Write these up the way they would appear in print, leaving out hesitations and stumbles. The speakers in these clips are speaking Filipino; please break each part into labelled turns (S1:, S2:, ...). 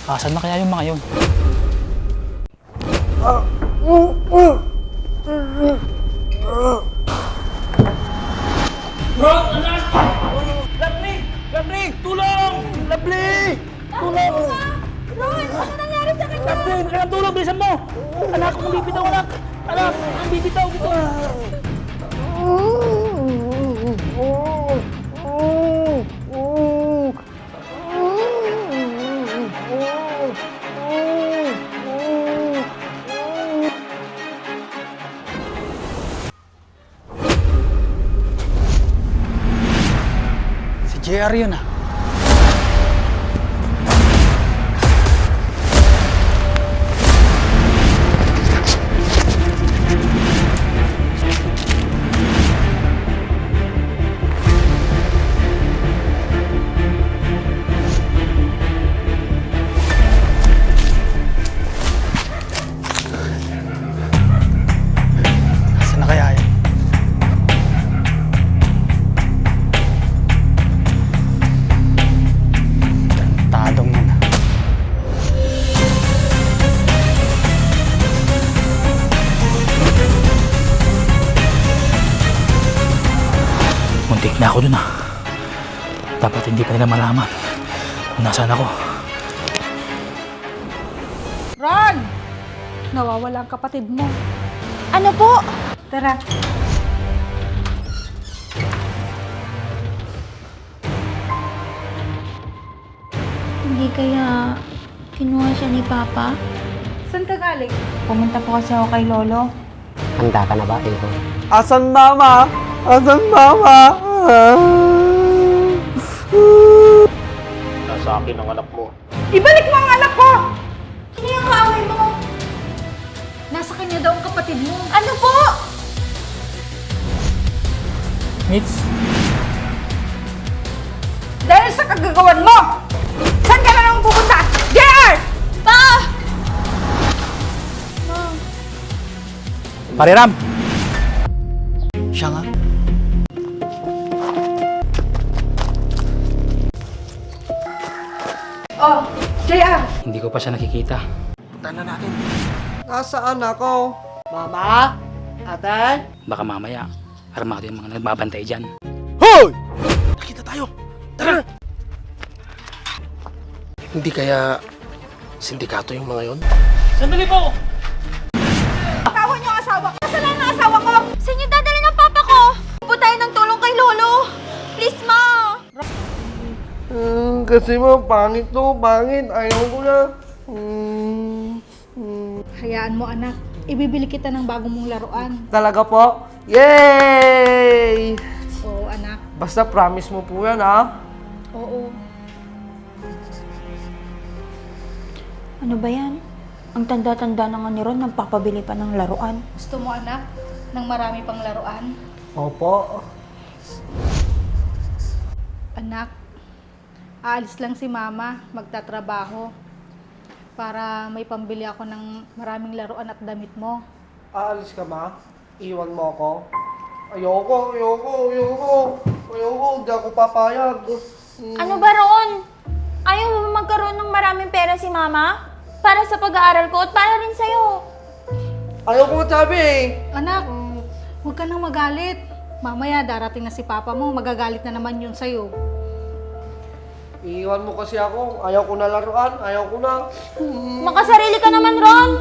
S1: Asan na kaya yung mga yun? Bro, anak! Lovely! Lovely! Tulong! Lovely! Tulong!
S2: Ron, ano nangyari sa kanya?
S1: Lovely! Kailangan tulong! Bilisan mo! Anak, ang bibitaw, anak! Anak, ang bibitaw! Si JR yun ah. Saan na kaya yun? Tadong yun ah. Muntik na ako dun ah. Dapat hindi pa nila malaman kung nasaan ako.
S2: Ron! Nawawala ang kapatid mo. Ano po? Tara.
S3: Hindi kaya kinuha siya ni Papa?
S2: Saan ka galing?
S3: Pumunta po kasi ako kay Lolo.
S4: Handa ka na ba, Ito?
S5: Asan mama? Asan mama?
S6: Nasa akin ang anak mo.
S2: Ibalik mo ang anak ko! Sino yung kaaway mo? Nasa kanya daw ang kapatid mo. Ano po?
S1: Mitch,
S2: Dahil sa kagagawan mo! Saan ka na naman pupunta? JR! Pa!
S1: Pare-Ram! Siya nga.
S2: Oh, JR!
S1: Hindi ko pa siya nakikita.
S5: Nasaan ako? Mama? Ate?
S1: Baka mamaya, armado yung mga nagbabantay dyan.
S6: Hoy! Nakita tayo! Tara! Hindi kaya sindikato yung mga yon?
S1: Sandali po!
S2: Tawan yung asawa ko! Nasaan ang asawa ko? Saan yung dadali ng papa ko? Po tayo ng tulong kay Lolo! Please, ma!
S5: Kasi ma, pangit to, pangit. Ayaw ko na.
S2: Hayaan mo, anak. Ibibili kita ng bagong mong laruan.
S5: Talaga po? Yay!
S2: Oo, anak.
S5: Basta promise mo po yan, ha?
S2: Oo.
S3: Ano ba yan? Ang tanda-tanda na nga ni Ron, nagpapabili pa ng laruan.
S2: Gusto mo, anak, ng marami pang laruan?
S5: Opo.
S2: Anak, aalis lang si mama, magtatrabaho. Para may pambili ako ng maraming laruan at damit mo.
S5: Aalis ka, ma? Iwan mo ako? Ayoko. Hindi ako papayag.
S3: Ano ba, Ron? Ayaw mo ba magkaroon ng maraming pera si Mama? Para sa pag-aaral ko at para rin sa'yo.
S5: Ayaw ko sabi eh.
S2: Anak, huwag ka nang magalit. Mamaya darating na si papa mo, magagalit na naman yun sa'yo.
S5: Iiwan mo kasi ako. Ayaw ko na laruan. Ayaw ko na.
S3: Makasarili ka naman, Ron.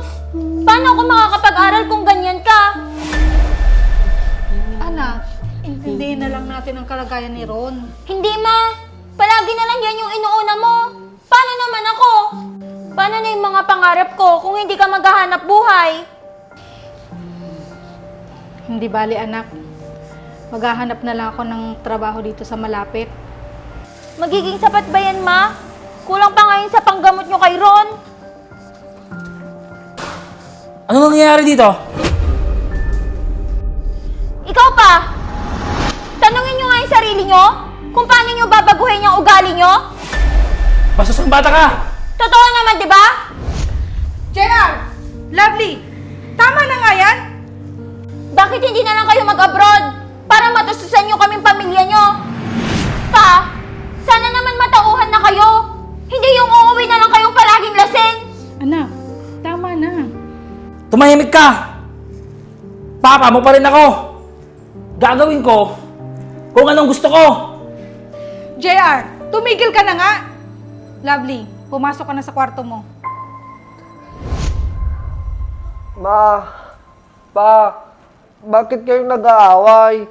S3: Paano ako makakapag-aral kung ganyan ka?
S2: Anak, intindihin na lang natin ang kalagayan ni Ron.
S3: Hindi, Ma. Palagi na lang yan yung inuuna mo. Paano naman ako? Paano na yung mga pangarap ko kung hindi ka maghahanap buhay?
S2: Hindi bali, anak. Maghahanap na lang ako ng trabaho dito sa malapit.
S3: Magiging sapat ba yan, Ma? Kulang pa ngayon sa panggamot nyo kay Ron.
S1: Ano nangyayari dito?
S3: Ikaw pa! Tanungin nyo nga yung sarili nyo kung paano nyo babaguhin yung ugali nyo.
S1: Bastos ng bata ka!
S3: Totoo naman, di ba?
S2: JR! Lovely! Tama na nga yan!
S3: Bakit hindi na lang kayo mag-abroad para matustusan nyo kaming pamilya nyo? Pa, sana naman matauhan na kayo. Hindi yung uuwi na lang kayong palaging
S1: tumahimik ka! Papa mo pa rin ako! Gagawin ko kung anong gusto ko!
S2: JR, tumigil ka na nga! Lovely, pumasok ka na sa kwarto mo.
S5: Ma, pa, bakit kayo nag-aaway?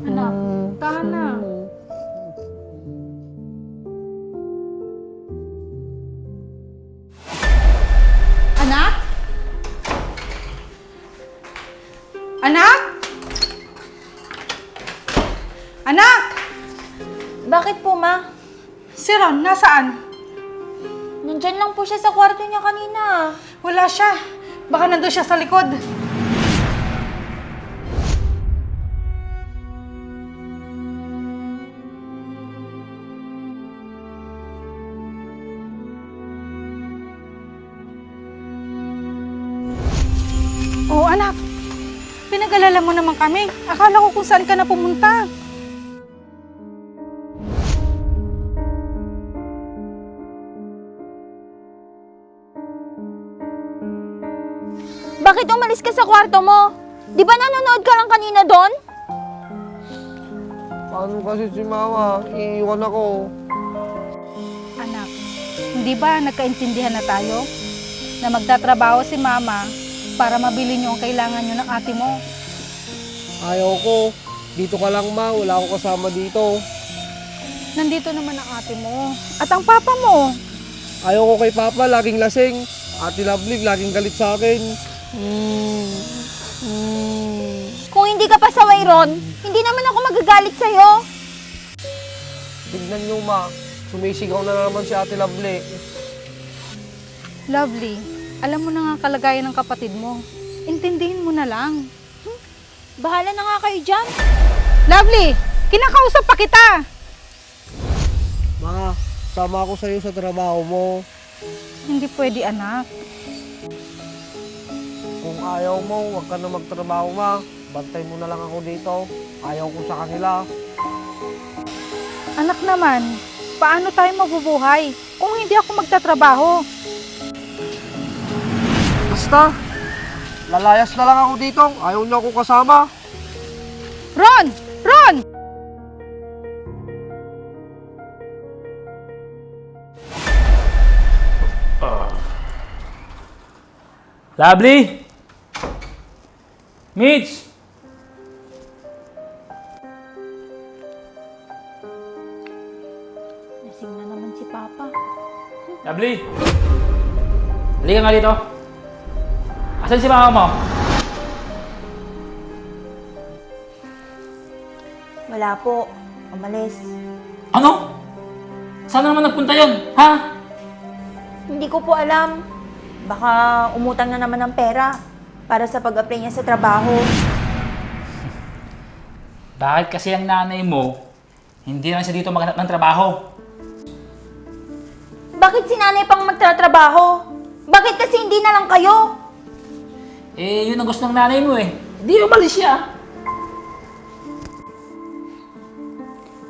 S2: Anak, tahan na. Anak? Anak? Anak?
S3: Bakit po, ma?
S2: Si Ron, nasaan?
S3: Nandyan lang po siya sa kwarto niya kanina.
S2: Wala siya. Baka nandun siya sa likod. Oh, anak. Pinag-alala mo naman kami. Akala ko kung saan ka na pumunta.
S3: Bakit umalis ka sa kwarto mo? Di ba nanonood ka lang kanina doon?
S5: Paano kasi si Mama? Iiwan ako.
S2: Anak, hindi ba nagkaintindihan na tayo? Na magtatrabaho si Mama para mabili niyo ang kailangan niyo ng ate mo.
S5: Ayaw ko. Dito ka lang, Ma. Wala akong kasama dito.
S2: Nandito naman ang ate mo. At ang papa mo.
S5: Ayaw ko kay Papa. Laging lasing. Ate Lovely, laging galit sa akin.
S3: Kung hindi ka pa saway ron, hindi naman ako magagalit sa'yo.
S5: Tignan niyo, Ma. Sumisigaw na naman si Ate Lovely.
S2: Lovely, alam mo na nga ang kalagayan ng kapatid mo. Intindihin mo na lang.
S3: Bahala na nga kayo dyan.
S2: Lovely, kinakausap pa kita.
S5: Ma, sama ako sa'yo sa trabaho mo.
S2: Hindi pwede, anak.
S5: Kung ayaw mo, huwag ka na magtrabaho, Ma. Bantay mo na lang ako dito. Ayaw ko sa kanila.
S2: Anak naman, paano tayo mabubuhay kung hindi ako magtatrabaho?
S5: Basta, lalayas na lang ako dito. Ayaw niyo ako kasama.
S2: Ron! Ron!
S1: Lovely! Mitch!
S3: Lasing na naman si Papa.
S1: Lovely! Halika nga dito. Asan si mama mo?
S3: Wala po. Umalis.
S1: Ano? Saan naman nagpunta yon? Ha?
S3: Hindi ko po alam. Baka umutang na naman ng pera para sa pag-apply niya sa trabaho.
S1: Bakit kasi ang nanay mo, hindi lang siya dito maghanap ng trabaho?
S3: Bakit si nanay pang magtatrabaho? Bakit kasi hindi na lang kayo?
S1: Eh, yun ang gusto ng nanay mo eh. Hindi umalis siya.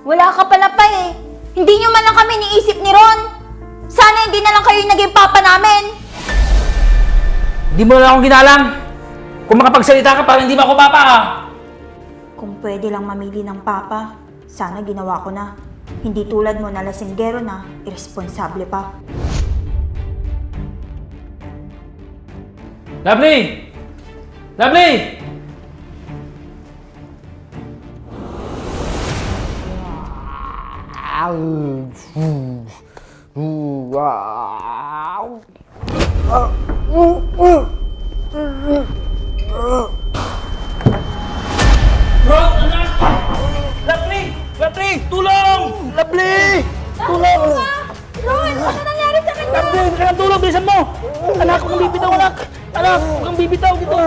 S3: Wala ka pala pa eh. Hindi nyo man lang kami niisip ni Ron. Sana hindi na lang kayo yung naging papa namin.
S1: Hindi mo na akong ginalang. Kung makapagsalita ka, parang hindi mo ako papa ah.
S3: Kung pwede lang mamili ng papa, sana ginawa ko na. Hindi tulad mo na lasinggero na, irresponsable pa.
S1: Lovely! Lovely! Ron, anak! Lovely! Lovely! Tulong! Lovely! Tulong!
S3: Ron, ano nangyari sa kanya?
S1: Lovely! Kaya tulong! Bilisan mo! Anak, huwag kang bibitaw, anak! Anak, huwag kang bibitaw dito!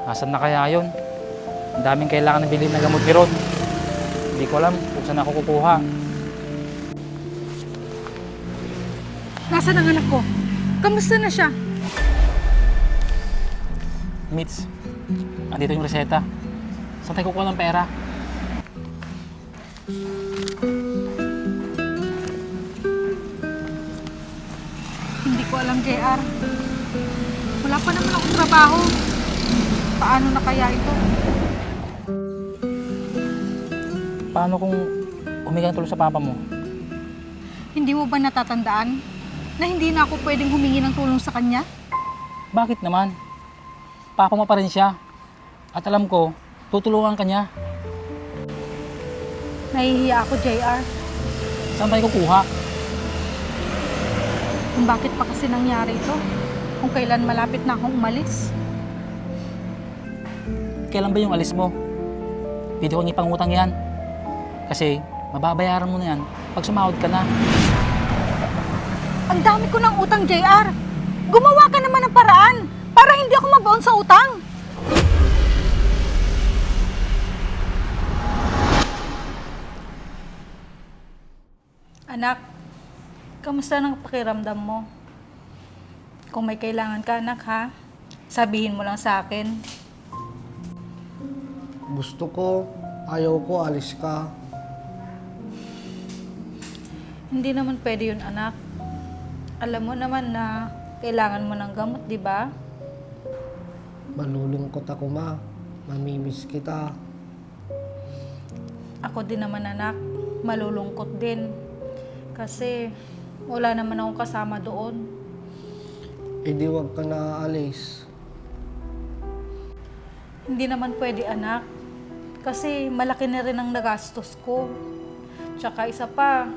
S1: Asan na kaya yun? Ang daming kailangan na bilhin na gamot ni Ron. Hindi ko alam kung saan ako kukuha.
S2: Nasaan ang anak ko? Kamusta na siya?
S1: Mitz, andito yung reseta. Saan tayo kukuha ng pera?
S2: Hindi ko alam, JR. Wala pa naman akong trabaho. Paano na kaya ito?
S1: Paano kung humingi ng tulong sa papa mo?
S2: Hindi mo ba natatandaan na hindi na ako pwedeng humingi ng tulong sa kanya?
S1: Bakit naman? Papa mo pa rin siya. At alam ko, tutulungan ka niya.
S2: Nahihiya ako, JR.
S1: Saan tayo kukuha?
S2: Kung bakit pa kasi nangyari ito? Kung kailan malapit na akong umalis?
S1: Kailan ba yung alis mo? Pwede kong ipangutang yan. Kasi mababayaran mo na yan pag sumahod ka na.
S2: Ang dami ko ng utang, JR. Gumawa ka naman ng paraan para hindi ako mabaon sa utang. Anak, kamusta ang pakiramdam mo? Kung may kailangan ka, anak, ha? Sabihin mo lang sa akin.
S5: Gusto ko, ayaw ko, alis ka.
S2: Hindi naman pwede yun, anak. Alam mo naman na kailangan mo ng gamot, di ba?
S5: Malulungkot ako, ma. Mamimiss kita.
S2: Ako din naman, anak. Malulungkot din. Kasi wala naman akong kasama doon.
S5: E di wag ka na aalis.
S2: Hindi naman pwede, anak. Kasi malaki na rin ang nagastos ko. Tsaka isa pa,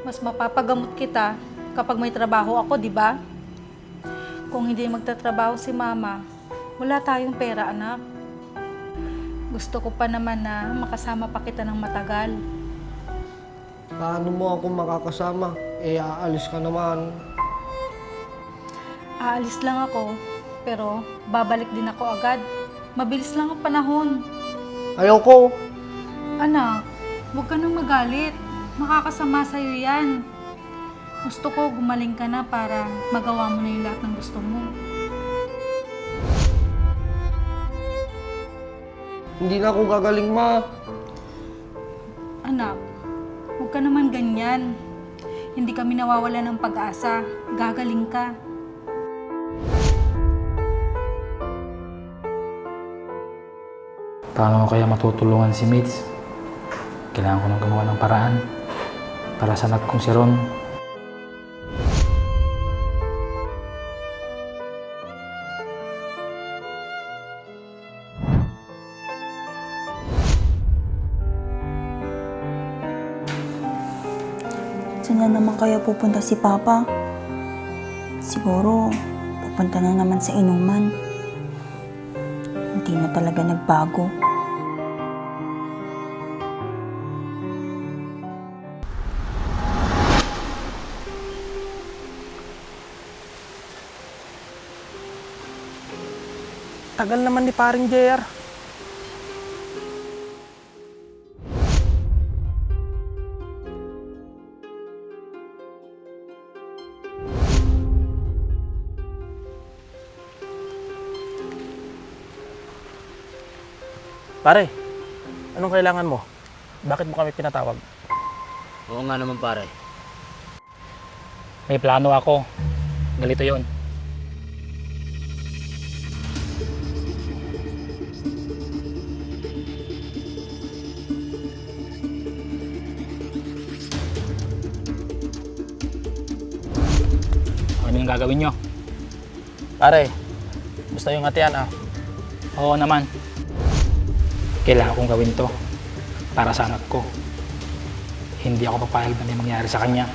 S2: mas mapapagamot kita kapag may trabaho ako, di ba? Kung hindi magtatrabaho si mama, wala tayong pera, anak. Gusto ko pa naman na makasama pa kita ng matagal.
S5: Paano mo ako makakasama? Eh, aalis ka naman.
S2: Aalis lang ako, pero babalik din ako agad. Mabilis lang ang panahon.
S5: Ayoko.
S2: Anak, huwag ka nang magalit. Makakasama sa'yo yan. Gusto ko gumaling ka na para magawa mo na yung lahat ng gusto mo.
S5: Hindi na ako gagaling, ma.
S2: Anak, huwag ka naman ganyan. Hindi kami nawawala ng pag-asa. Gagaling ka.
S1: Paano ko kaya matutulungan si Mitz? Kailangan ko nang gumawa ng paraan para sa anak kong si Ron.
S7: Saan na naman kaya pupunta si Papa? Siguro, pupunta na naman sa inuman. Hindi na talaga nagbago.
S6: Tagal naman ni paring JR. Pare, anong kailangan mo? Bakit mo kami pinatawag?
S8: Oo nga naman pare.
S1: May plano ako. Ganito yon. Ano yung gagawin nyo?
S6: Pare, gusto yung atiyan ah.
S1: Oo naman. Kailangan kong gawin to para sa anak ko. Hindi ako papayag na may mangyari sa kanya.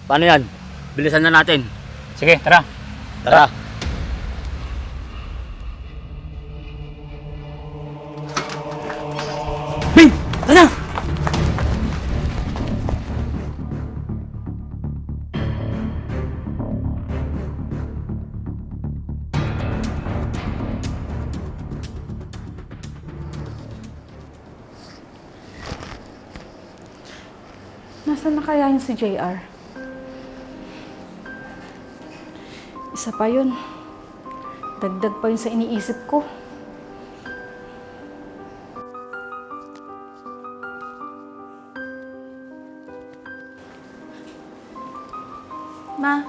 S8: Paano yan? Bilisan na natin.
S1: Sige, tara.
S8: Tara.
S1: Bin! Tara!
S2: Nasaan na kaya yung si JR? Isa pa yun. Dagdag pa yun sa iniisip ko.
S7: Ma,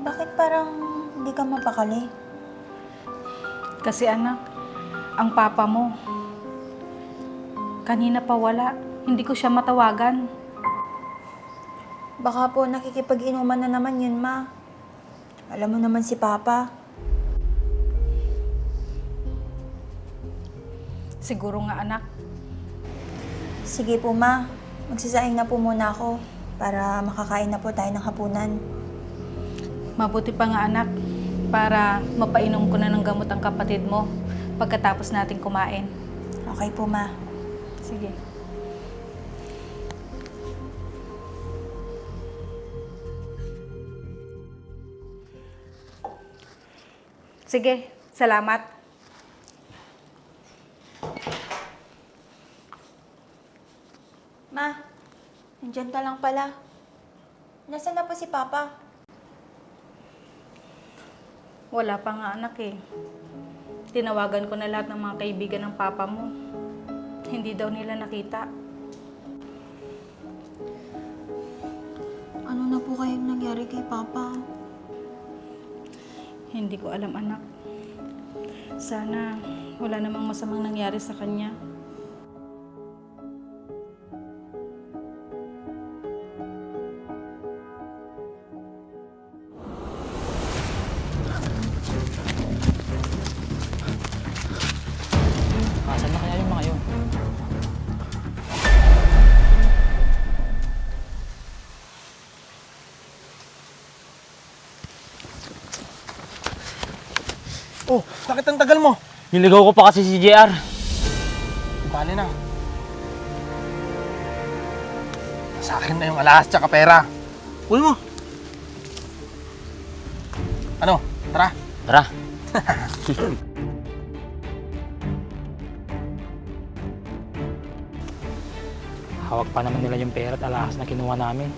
S7: bakit parang hindi ka mapakali?
S2: Kasi anak, ang papa mo, kanina pa wala. Hindi ko siya matawagan.
S7: Baka po nakikipag-inuman na naman yun, Ma. Alam mo naman si Papa.
S2: Siguro nga anak.
S7: Sige po, Ma. Magsisaing na po muna ako para makakain na po tayo ng hapunan.
S2: Mabuti pa nga anak, para mapainom ko na ng gamot ang kapatid mo pagkatapos natin kumain.
S7: Okay po, Ma.
S2: Sige. Sige, salamat.
S7: Ma, nandyan ka lang pala. Nasaan na po si Papa?
S2: Wala pa nga anak eh. Tinawagan ko na lahat ng mga kaibigan ng papa mo. Hindi daw nila nakita.
S7: Ano na po kayong nangyari kay Papa?
S2: Hindi ko alam anak. Sana wala namang masamang nangyari sa kanya.
S1: Asan na kaya yung mga yun?
S6: Oh, bakit ang tagal mo?
S8: Niligaw ko pa kasi si JR.
S6: Bali na. Sa akin na yung alahas tsaka pera. Uy mo. Ano? Tara.
S8: Tara.
S1: Hawak pa naman nila yung pera at alahas na kinuha namin.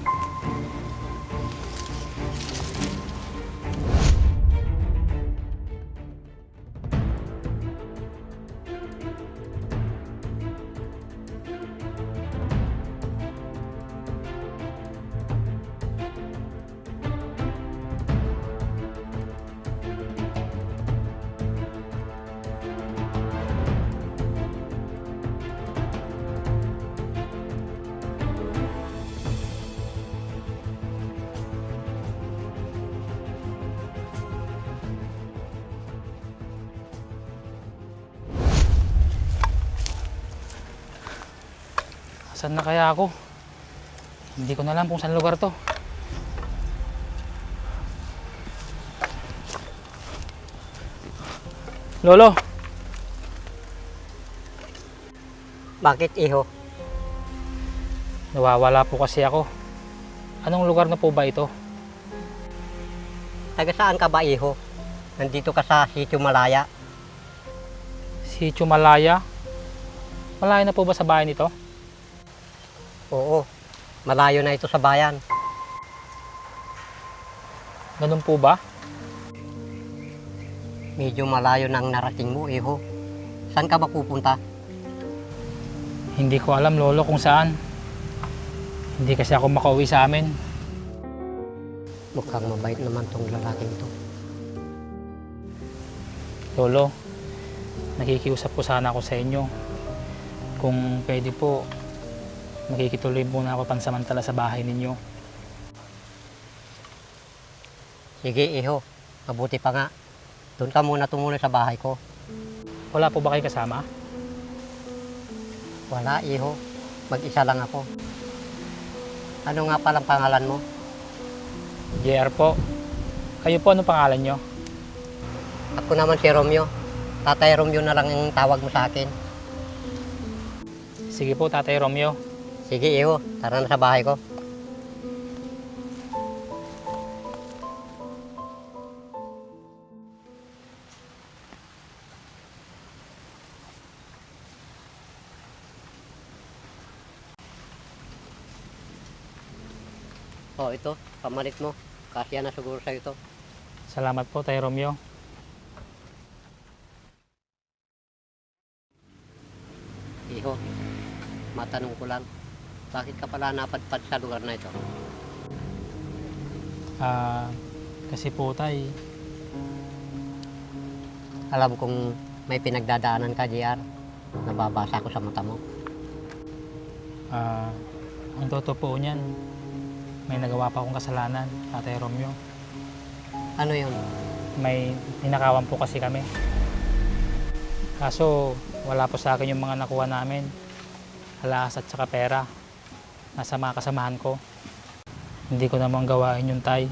S1: Saan na kaya ako? Hindi ko na alam kung saan lugar to. Lolo,
S4: Bakit, iho?
S1: nawawala po kasi ako. Anong lugar na po ba ito?
S4: Taga saan ka ba, iho? Nandito ka sa Sitio Malaya.
S1: Sitio Malaya? Malaya na po ba sa bahay nito?
S4: Oo, malayo na ito sa bayan.
S1: Ganun po ba?
S4: Medyo malayo na ang narating mo, iho. Saan ka ba pupunta?
S1: Hindi ko alam, Lolo, kung saan. Hindi kasi ako makauwi sa amin.
S4: Mukhang mabait naman tong lalaking to.
S1: Lolo, nakikiusap po sana ako sa inyo. Kung pwede po, makikituloy muna ako pansamantala sa bahay ninyo.
S4: Sige, iho. Mabuti pa nga. Doon ka muna tumuloy sa bahay ko.
S1: Wala po ba kayo kasama?
S4: Wala, iho. Mag-isa lang ako. Ano nga palang pangalan mo?
S1: JR po. Kayo po, anong pangalan nyo?
S4: Ako naman si Romeo. Tatay Romeo na lang ang tawag mo sa akin.
S1: Sige po, Tatay Romeo.
S4: Sige, iho. Tara na sa bahay ko. Oh, ito, pamalit mo. Kasya na siguro sa'yo ito.
S1: Salamat po, Tay Romeo.
S4: Iho, matanong ko lang, bakit ka pala napadpad sa lugar na ito?
S1: Kasi po, Tay,
S4: Alam kong may pinagdadaanan ka, JR. Nababasa ko sa mata mo.
S1: ang totoo po niyan, may nagawa pa akong kasalanan, Tatay Romeo.
S4: Ano yun?
S1: May ninakawan po kasi kami. Kaso, wala po sa akin yung mga nakuha namin. Halas at saka pera. Nasa mga kasamahan ko. Hindi ko namang gawain yung Tay.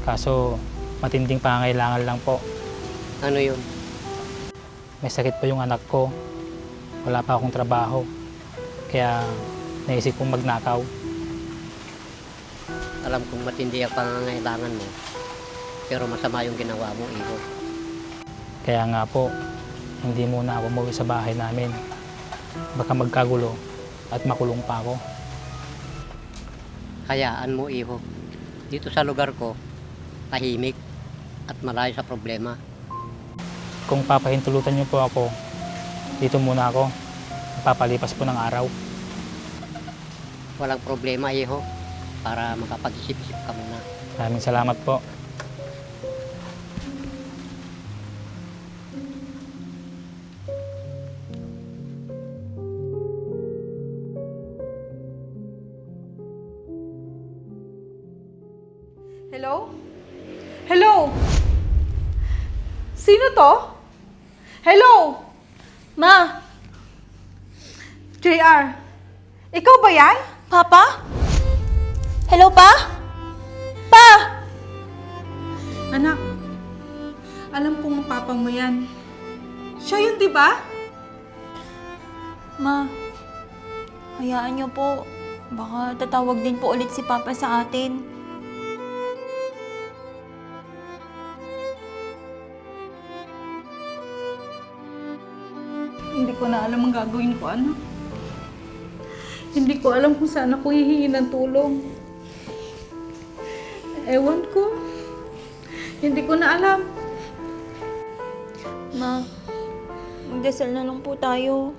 S1: Kaso, matinding pangangailangan lang po.
S4: Ano yun?
S1: May sakit po yung anak ko. Wala pa akong trabaho. Kaya, naisip kong magnakaw.
S4: Alam kong matindi ang pangangailangan mo. Pero masama yung ginawa mo, Iho.
S1: Kaya nga po, hindi muna ako umuwi sa bahay namin. Baka magkagulo at makulong pa ako.
S4: Hayaan mo, Iho. Dito sa lugar ko, tahimik at malayo sa problema.
S1: Kung papahintulutan niyo po ako, dito muna ako. Papalipas po ng araw.
S4: Walang problema, Iho. Para makapag-isip-isip ka muna.
S1: Maraming salamat po.
S2: Hello? Hello? Sino to? Hello?
S3: Ma!
S2: JR, ikaw ba yan?
S3: Papa? Hello, Pa? Pa!
S2: Anak, alam kong ang papa mo yan. Siya yun, di ba?
S7: Ma, hayaan niyo po. Baka tatawag din po ulit si Papa sa atin.
S2: Hindi ko na alam ang gagawin ko, anak. Hindi ko alam kung saan ako hihingi ng tulong. Ewan ko. Hindi ko na alam.
S7: Ma, magdasal na lang po tayo.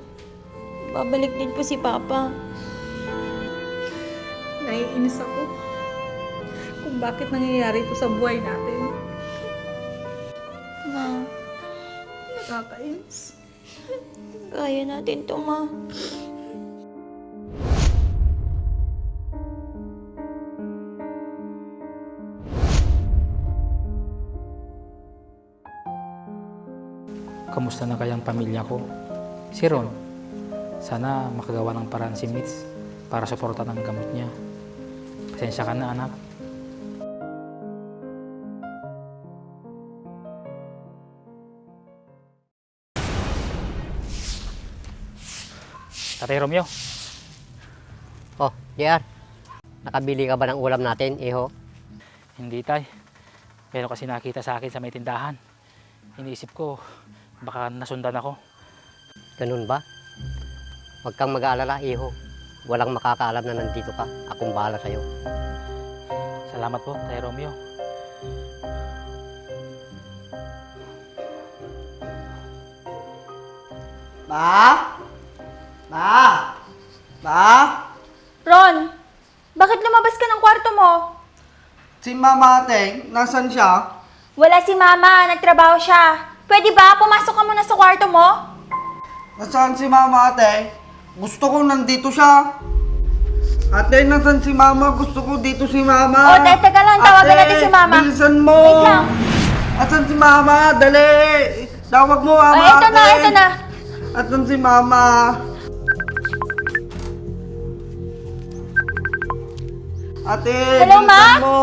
S7: Babalik din po si Papa.
S2: Naiinis ako kung bakit nangyayari ito sa buhay natin.
S7: Ma,
S2: Nakakainis.
S7: kaya natin to, Ma.
S1: Kamusta na kayang pamilya ko? Si Ron. Sana makagawa ng paraan si Mitz para suportan ang gamot niya. Pasensya ka na, anak. Tatay Romeo,
S4: Oh, JR. Nakabili ka ba ng ulam natin, Iho?
S1: hindi tay. Pero kasi nakita sa akin sa may tindahan. Iniisip ko, baka nasundan ako.
S4: Ganun ba? Huwag kang mag-aalala, Iho. Walang makakaalam na nandito ka. Akong bahala sa'yo.
S1: Salamat po, Tay Romeo.
S5: Ba? Ba? Ba?
S3: Ron! Bakit lumabas ka ng kwarto mo?
S5: Si Mama Ateng, nasan siya?
S3: Wala si Mama, nagtrabaho siya. Pwede ba pumasok ka muna sa kwarto mo?
S5: Nasaan si Mama Ate? Gusto ko nandito siya. Ate, nasan si Mama? Gusto ko dito si Mama.
S3: O, teka lang, tawagan natin si Mama.
S5: Bilisan mo.
S3: Wait lang.
S5: Asan si Mama? Dali. Tawag mo, Mama
S3: Ay, ito
S5: Ate.
S3: na, ito na.
S5: Asan si Mama? Ate,
S3: Hello, Ma?
S5: bilisan mo.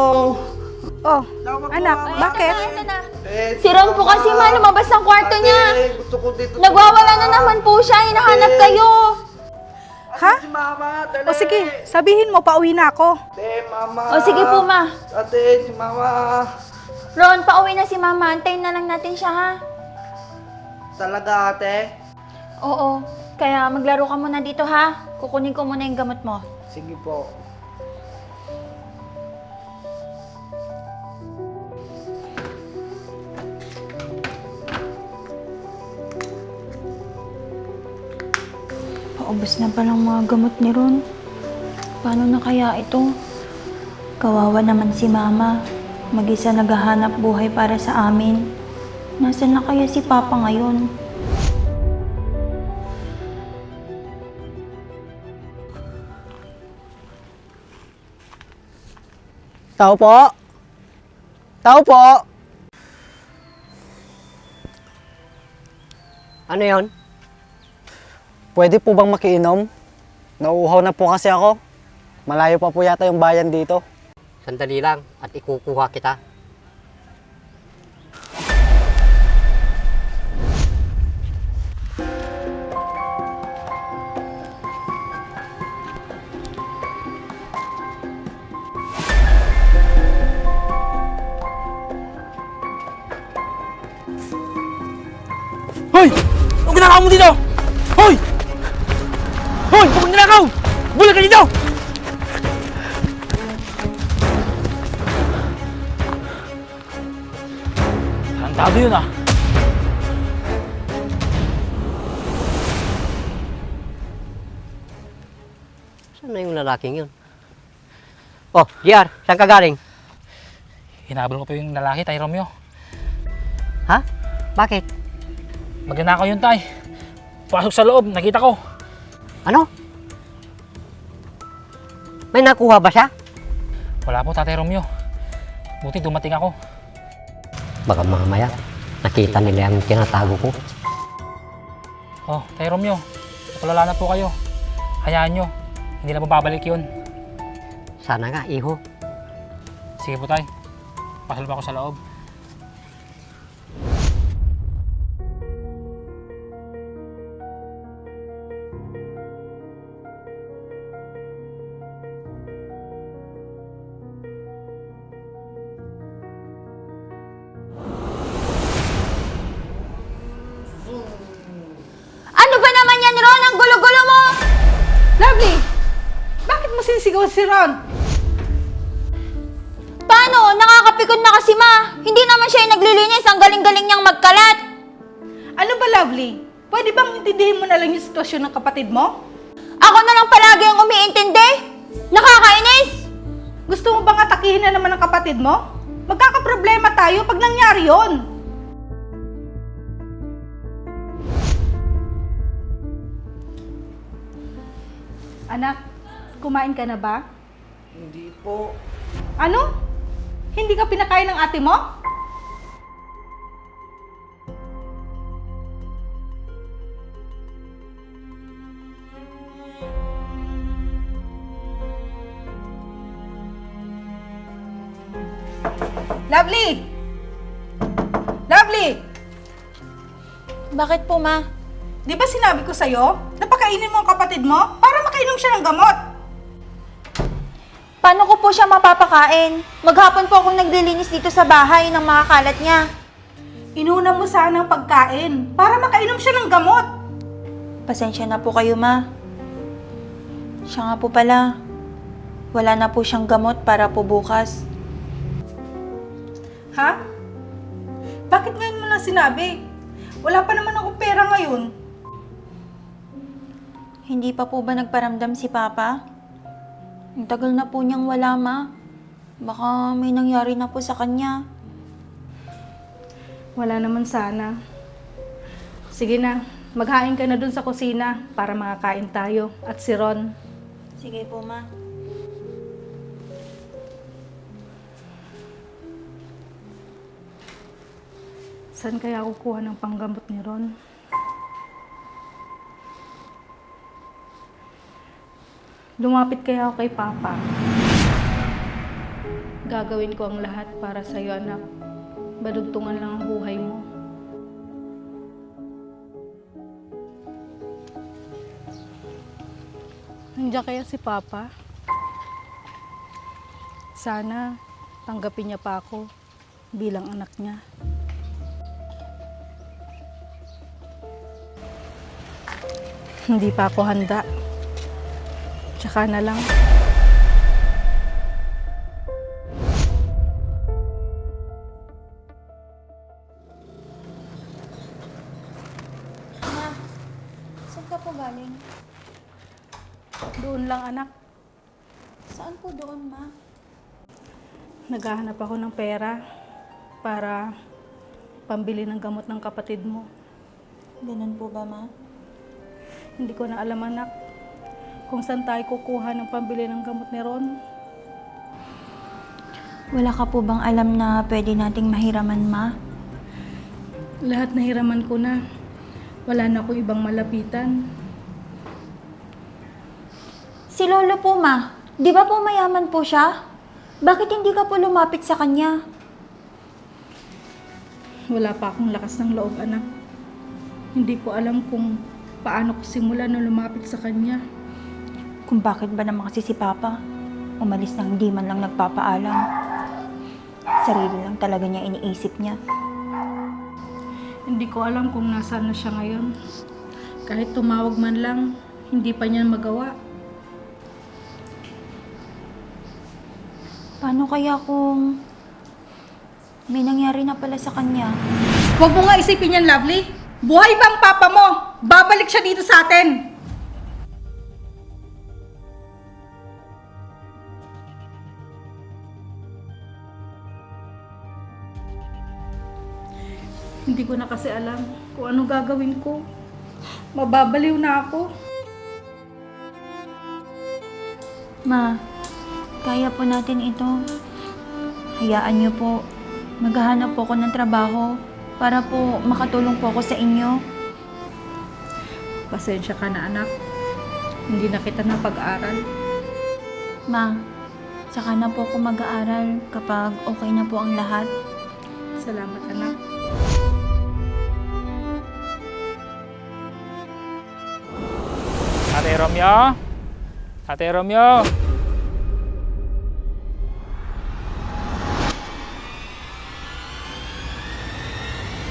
S2: Oh,
S5: Tawag mo,
S2: anak,
S5: Mama.
S2: bakit?
S3: Ito na.
S5: Eh,
S3: Si Ron po kasi Ma, lumabas ng kwarto
S5: Ate,
S3: niya.
S5: gusto ko dito.
S3: Nagwawala na naman po siya, hinahanap kayo.
S2: Ha?
S5: Si Mama, dali.
S2: O sige, sabihin mo, pauwi na ako.
S5: Ate, Mama.
S3: O sige po, Ma.
S5: Ate, si Mama.
S3: Ron, pauwi na si Mama. Antayin na lang natin siya, ha?
S5: Talaga, ate?
S3: Oo. Kaya maglaro ka muna dito, ha? Kukunin ko muna yung gamot mo.
S5: Sige po.
S7: Ubus na palang mga gamot ni Ron. Paano na kaya ito? Kawawa naman si Mama. Mag-isa naghahanap buhay para sa amin. Nasaan na kaya si Papa ngayon?
S5: Tao po! Tao po!
S4: Ano yon?
S5: Pwede po bang makiinom? Nauuhaw na po kasi ako. Malayo pa po yata yung bayan dito.
S4: Sandali lang at ikukuha kita.
S1: Hoy! Anong ginagawa mo dito? Hoy! Hoy! Huwag mong ginagaw! Bulag ka dito! Tandado yun ah.
S4: Saan na yung lalaking yun? Oh, JR, saan ka galing?
S1: Hinabol ko pa yung lalaki, Tay Romeo.
S4: Ha? Bakit?
S1: Magnanakaw yun, Tay. Pasok sa loob, nakita ko.
S4: Ano? May nakuha ba siya?
S1: Wala po, Tatay Romeo. Buti dumating ako.
S4: Baka mamaya, nakita nila yung tinatago ko.
S1: Oh, Tay Romeo, napalala na po kayo. Hayaan nyo, hindi na mababalik yun.
S4: Sana nga, iho.
S1: Sige po, Tay. Pasal pa ako sa loob.
S3: Ano ba naman yan, Ron? Ang gulo-gulo mo!
S2: Lovely! Bakit mo sinisigaw si Ron?
S3: Paano? Nakakapikon na kasi, Ma. Hindi naman siya yung naglilinis. Ang galing-galing niyang magkalat.
S2: Ano ba, Lovely? Pwede bang intindihin mo na lang yung sitwasyon ng kapatid mo?
S3: Ako na lang palagi ang umiintindi. Nakakainis!
S2: Gusto mo bang atakihin na naman ang kapatid mo? Magkakaproblema tayo pag nangyari yon. Anak, kumain ka na ba?
S5: Hindi po.
S2: Ano? Hindi ka pinakain ng ate mo? Lovely! Lovely!
S3: Bakit po, Ma?
S2: Di ba sinabi ko sa'yo, napakainin mo ang kapatid mo para makainom siya ng gamot?
S3: Paano ko po siya mapapakain? Maghapon po akong naglilinis dito sa bahay ng mga kalat niya.
S2: Inuna mo sana ang pagkain para makainom siya ng gamot.
S7: Pasensya na po kayo, Ma. Siya nga po pala. Wala na po siyang gamot para po bukas.
S2: Ha? Bakit ngayon mo lang sinabi? Wala pa naman akong pera ngayon.
S7: Hindi pa po ba nagparamdam si Papa? Ang tagal na po niyang wala, Ma. Baka may nangyari na po sa kanya.
S2: Wala naman sana. Sige na, maghain ka na dun sa kusina para makakain tayo at si Ron.
S7: Sige po, Ma.
S2: Saan kaya kukuha ng panggamot ni Ron? Lumapit kaya ako kay Papa. Gagawin ko ang lahat para sa'yo, anak. Badugtungan lang ang buhay mo. Nandiyan kaya si Papa? Sana tanggapin niya pa ako bilang anak niya. Hindi pa ako handa. Tsaka na lang.
S7: Ma, saan ka po galing?
S2: Doon lang, anak.
S7: Saan po doon, Ma?
S2: Naghahanap ako ng pera para pambili ng gamot ng kapatid mo.
S7: Ganun po ba, Ma?
S2: Hindi ko na alam, anak, kung saan tayo kukuha ng pambili ng gamot ni Ron.
S7: Wala ka po bang alam na pwede nating mahiraman, Ma?
S2: Lahat nahiraman ko na. Wala na akong ibang malapitan.
S7: Si Lolo po, Ma. Di ba po mayaman po siya? Bakit hindi ka po lumapit sa kanya?
S2: Wala pa akong lakas ng loob, anak. Hindi ko alam kung paano ko simulan na lumapit sa kanya.
S7: Kung bakit ba naman kasi si Papa umalis nang hindi man lang nagpapaalam. Sarili lang talaga niya iniisip niya.
S2: Hindi ko alam kung nasaan na siya ngayon. Kahit tumawag man lang, hindi pa niya magawa.
S7: Paano kaya kung may nangyari na pala sa kanya?
S2: Huwag mo nga isipin yan, Lovely. Buhay ba ang papa mo? Babalik siya dito sa atin. Hindi ko na kasi alam kung ano gagawin ko. Mababaliw na ako.
S7: Ma, kaya po natin ito. Hayaan niyo po. Maghahanap po ako ng trabaho para po makatulong po ako sa inyo.
S2: Pasensya ka na, anak. Hindi na kita napag-aral.
S7: Ma, saka na po ako mag-aaral kapag okay na po ang lahat.
S2: Salamat, anak.
S1: Ate Romeo? Ate Romeo?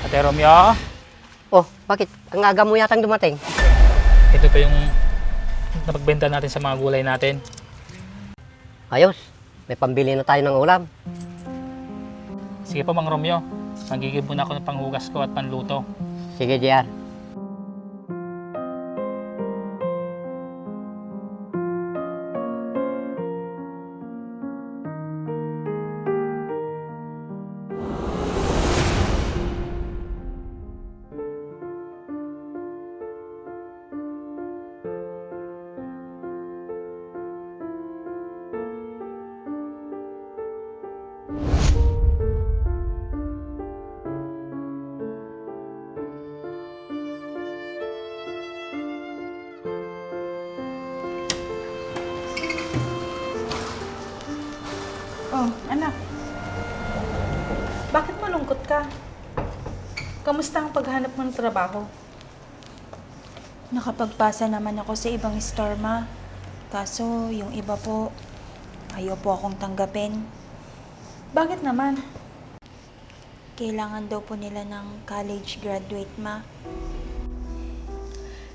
S1: Ate Romeo?
S4: Oh, bakit? Ang aga mo yatang dumating.
S1: Ito pa yung napagbenta natin sa mga gulay natin.
S4: Ayos, may pambili na tayo ng ulam.
S1: Sige po, Mang Romeo. Magigib muna ako ng panghugas ko at panluto.
S4: Sige, JR.
S2: Oh, anak. Bakit malungkot ka? Kamusta ang paghanap mo ng trabaho?
S7: Nakapagpasa naman ako sa ibang store, Ma. Kaso, yung iba po, ayaw po akong tanggapin.
S2: Bakit naman?
S7: Kailangan daw po nila ng college graduate, Ma.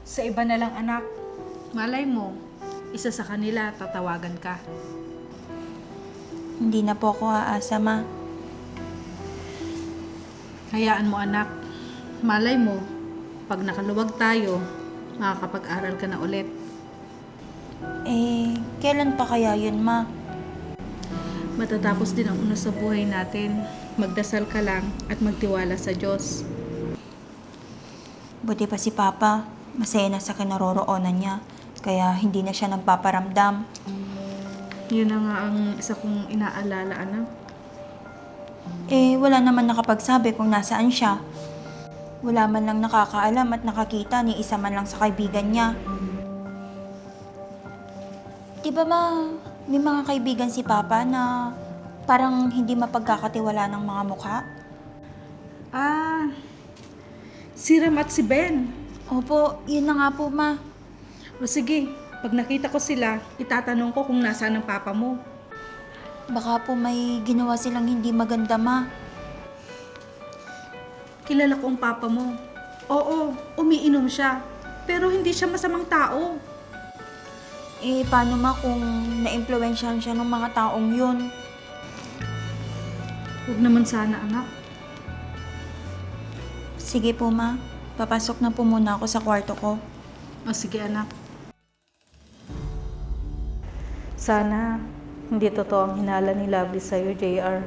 S2: Sa iba na lang, anak. Malay mo, isa sa kanila tatawagan ka.
S7: Hindi na po ako aasa, Ma.
S2: Hayaan mo, anak. Malay mo, pag nakaluwag tayo, makakapag-aral ka na ulit.
S7: Eh, kailan pa kaya yun, Ma?
S2: Matatapos din ang una sa buhay natin. Magdasal ka lang at magtiwala sa Diyos.
S7: Buti pa si Papa, masaya na sa kinaroroonan niya. Kaya hindi na siya nagpaparamdam.
S2: Yun na nga ang isa kong inaalala, anak.
S7: Eh, wala naman nakapagsabi kung nasaan siya. Wala man lang nakakaalam at nakakita ni isa man lang sa kaibigan niya. Di ba may mga kaibigan si Papa na parang hindi mapagkakatiwala ng mga mukha?
S2: Ah, si Ram at si Ben.
S7: Opo, yun na nga po, Ma.
S2: O sige, pag nakita ko sila, itatanong ko kung nasaan ang papa mo.
S7: Baka po may ginawa silang hindi maganda, Ma.
S2: Kilala ko ang papa mo. Oo, umiinom siya. Pero hindi siya masamang tao.
S7: Eh, paano, Ma, kung na-impluwensyahan siya ng mga taong yun?
S2: Huwag naman sana, anak.
S7: Sige po, Ma. Papasok na po muna ako sa kwarto ko.
S2: O sige, anak. Sana hindi totoo ang hinala ni Lovely sa'yo, JR.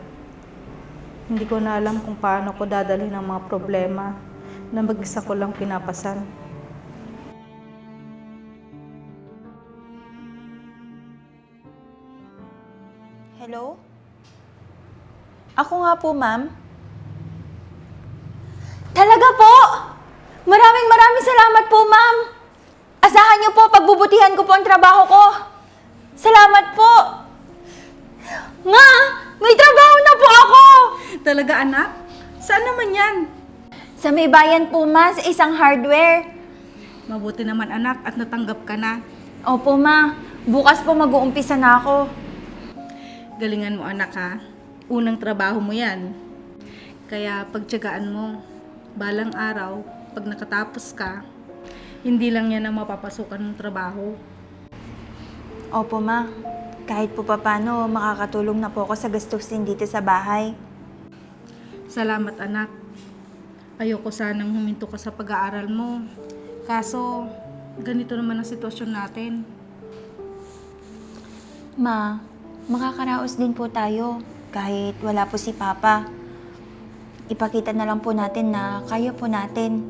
S2: Hindi ko na alam kung paano ko dadalhin ang mga problema na mag-isa ko lang pinapasan.
S7: Hello? Ako nga po, ma'am.
S3: Talaga po! Maraming salamat po, ma'am! Asahan niyo po, pagbubutihan ko po ang trabaho ko. Salamat po! Nga! May trabaho na po ako!
S2: Talaga, anak? Saan naman yan?
S3: Sa may bayan po, ma, sa isang hardware.
S2: Mabuti naman, anak, at natanggap ka na.
S3: Opo, ma. Bukas po mag-uumpisa na ako.
S2: Galingan mo, anak, ha? Unang trabaho mo yan. Kaya pagtiyagaan mo, balang araw, pag nakatapos ka, hindi lang yan ang mapapasukan ng trabaho.
S7: Opo, ma. Kahit po papano, makakatulong na po ako sa gastusin dito sa bahay.
S2: Salamat, anak. Ayoko sanang huminto ka sa pag-aaral mo. Kaso, ganito naman ang sitwasyon natin.
S7: Ma, makakaraos din po tayo kahit wala po si Papa. Ipakita na lang po natin na kaya po natin.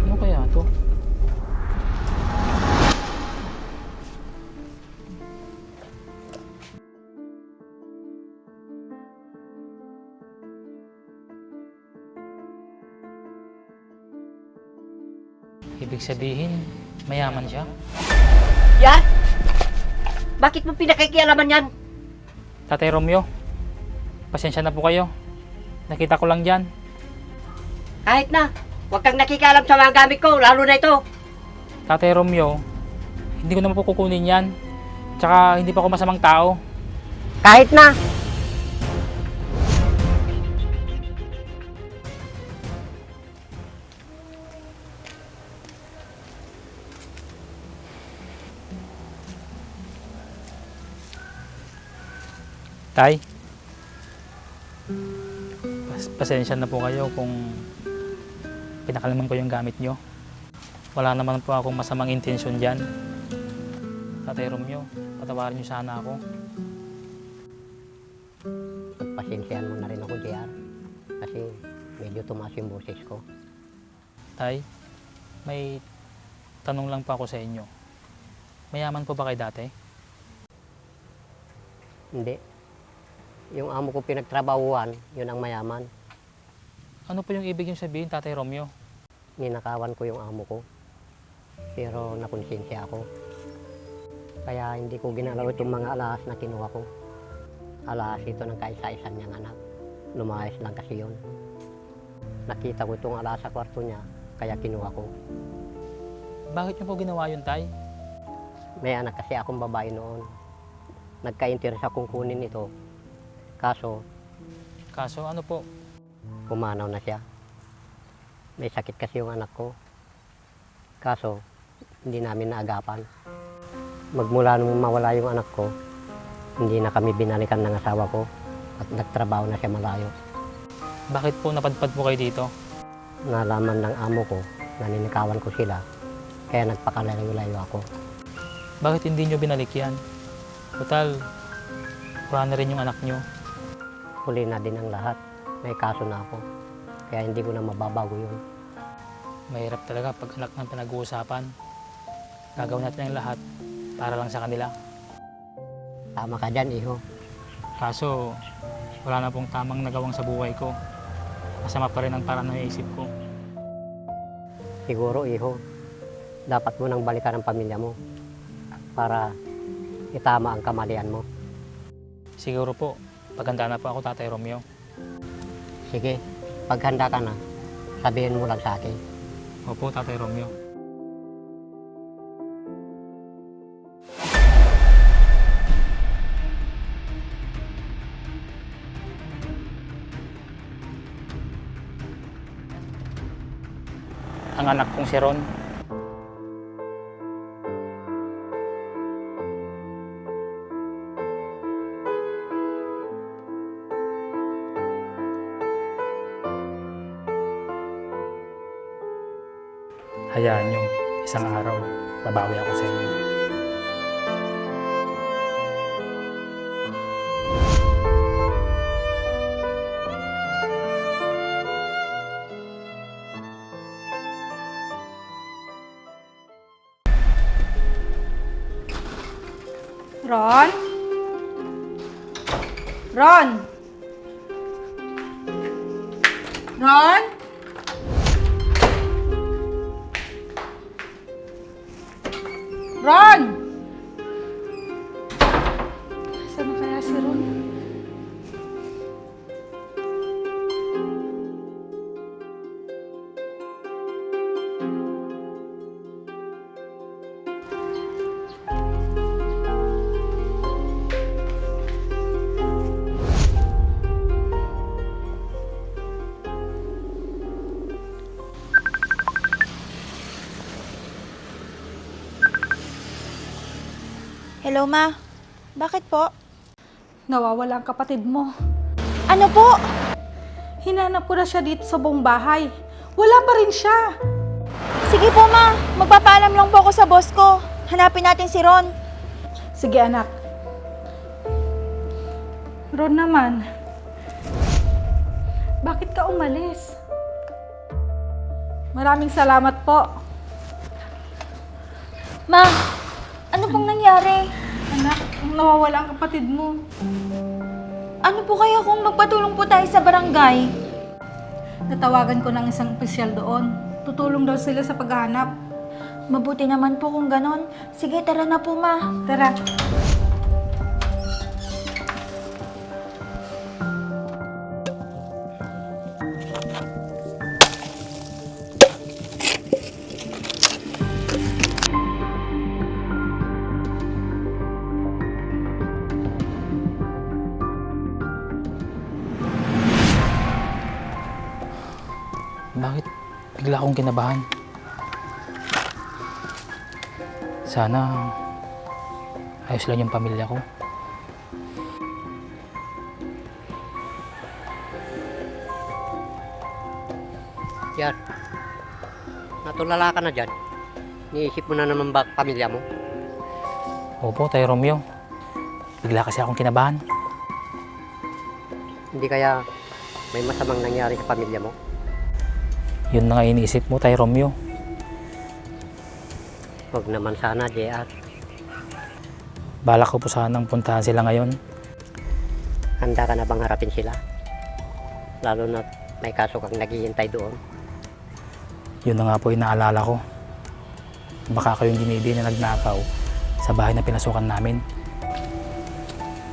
S1: Ano kaya to? Ibig sabihin, mayaman siya.
S4: Yan? Bakit mo pinakikialaman yan?
S1: Tatay Romeo, pasensya na po kayo. Nakita ko lang dyan.
S4: Kahit na, huwag kang nakikialam sa mga gamit ko, lalo na ito.
S1: Tatay Romeo, hindi ko naman po kukunin yan. Tsaka hindi pa ako masamang tao.
S4: Kahit na.
S1: Tay, pasensya na po kayo kung pinakalaman ko yung gamit nyo. Wala naman po akong masamang intensyon dyan. Tatay Romeo, patawarin nyo sana ako.
S4: Pagpasensyahan mo na rin ako, JR. Kasi medyo tumaas yung boses ko.
S1: Tay, may tanong lang po ako sa inyo. Mayaman po ba kayo dati?
S4: Hindi. Yung amo ko pinagtrabahuan, yun ang mayaman.
S1: Ano po yung ibig yung sabihin, Tatay Romeo?
S4: Ninakawan ko yung amo ko. Pero nakonsensya ako. Kaya hindi ko ginalawit yung mga alahas na kinuha ko. Alahas ito ng kaisa-isa niyang anak. Lumayas lang kasi yun. Nakita ko itong alahas sa kwarto niya, kaya kinuha ko.
S1: Bakit nyo po ginawa yun, Tay?
S4: May anak kasi akong babae noon. Nagka-interest akong kunin ito.
S1: Kaso ano po?
S4: Pumanaw na siya. May sakit kasi yung anak ko. Kaso, hindi namin naagapan. Magmula nung mawala yung anak ko, hindi na kami binalikan ng asawa ko at nagtrabaho na siya malayo.
S1: Bakit po napadpad po kayo dito?
S4: Nalaman ng amo ko na ninikawan ko sila, kaya nagpakalayo-layo ako.
S1: Bakit hindi nyo binalik yan? Total, wala na rin yung anak nyo.
S4: Huli na din ang lahat. May kaso na ako. Kaya hindi ko na mababago yun.
S1: Mahirap talaga pag anak ng pinag-uusapan. Gagawin natin ang lahat para lang sa kanila.
S4: Tama ka dyan, iho.
S1: Kaso, wala na pong tamang nagawang sa buhay ko. Masama pa rin ang parang naisip ko.
S4: Siguro, iho, dapat mo nang balikan ang pamilya mo para itama ang kamalian mo.
S1: Siguro po, paganda na po ako, Tatay Romeo.
S4: Sige, paghanda ka na, sabihin mo lang sa akin.
S1: Opo, Tatay Romeo. Ang anak kong si Ron, Hayaan nyo, isang araw, babawi ako sa inyo.
S2: Ron? Ron? Ron? Ron! Saan na kaya si Ron?
S7: Hello, Ma. Bakit po?
S2: Nawawala ang kapatid mo.
S7: Ano po?
S2: Hinanap ko na siya dito sa buong bahay. Wala pa rin siya.
S7: Sige po, Ma. Magpapaalam lang po ako sa boss ko. Hanapin natin si Ron.
S2: Sige anak. Ron naman. Bakit ka umalis? Maraming salamat po.
S7: Ma, ano pong nangyari?
S2: Anak, nawawala ang kapatid mo.
S7: Ano po kaya kung magpatulong po tayo sa barangay?
S2: Natawagan ko ng isang opisyal doon. Tutulong daw sila sa paghahanap.
S7: Mabuti naman po kung ganon. Sige, tara na po, Ma.
S2: Tara.
S1: Bakit bigla akong kinabahan? Sana ayos lang yung pamilya ko.
S4: Yan. Natulala ka na dyan. Niisip mo na naman ba pamilya mo?
S1: Opo, Tay Romeo. Bigla kasi akong kinabahan.
S4: Hindi kaya may masamang nangyari sa pamilya mo?
S1: Yun na nga iniisip mo, Tay Romeo.
S4: Huwag naman sana, JR.
S1: Balak ko po sanang puntahan sila ngayon.
S4: Handa ka na bang harapin sila? Lalo na may kaso kang naghihintay doon.
S1: Yun na nga po inaalala ko. Baka kayong ginibi na nagnakaw sa bahay na pinasukan namin.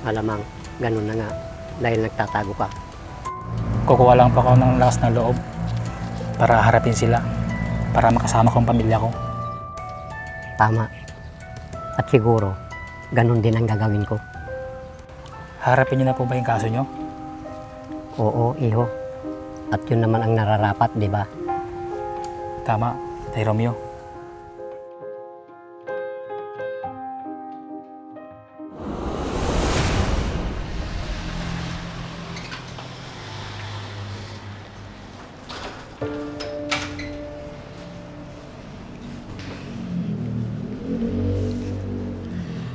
S4: Alamang, ganun na nga. Dahil nagtatago ka.
S1: Kukuha lang po ako ng lakas ng loob para harapin sila, para makasama ko ang pamilya ko.
S4: Tama. At siguro, ganun din ang gagawin ko.
S1: Harapin niyo na po ba yung kaso niyo?
S4: Oo, iho. At yun naman ang nararapat, di ba?
S1: Tama, Tay Romeo.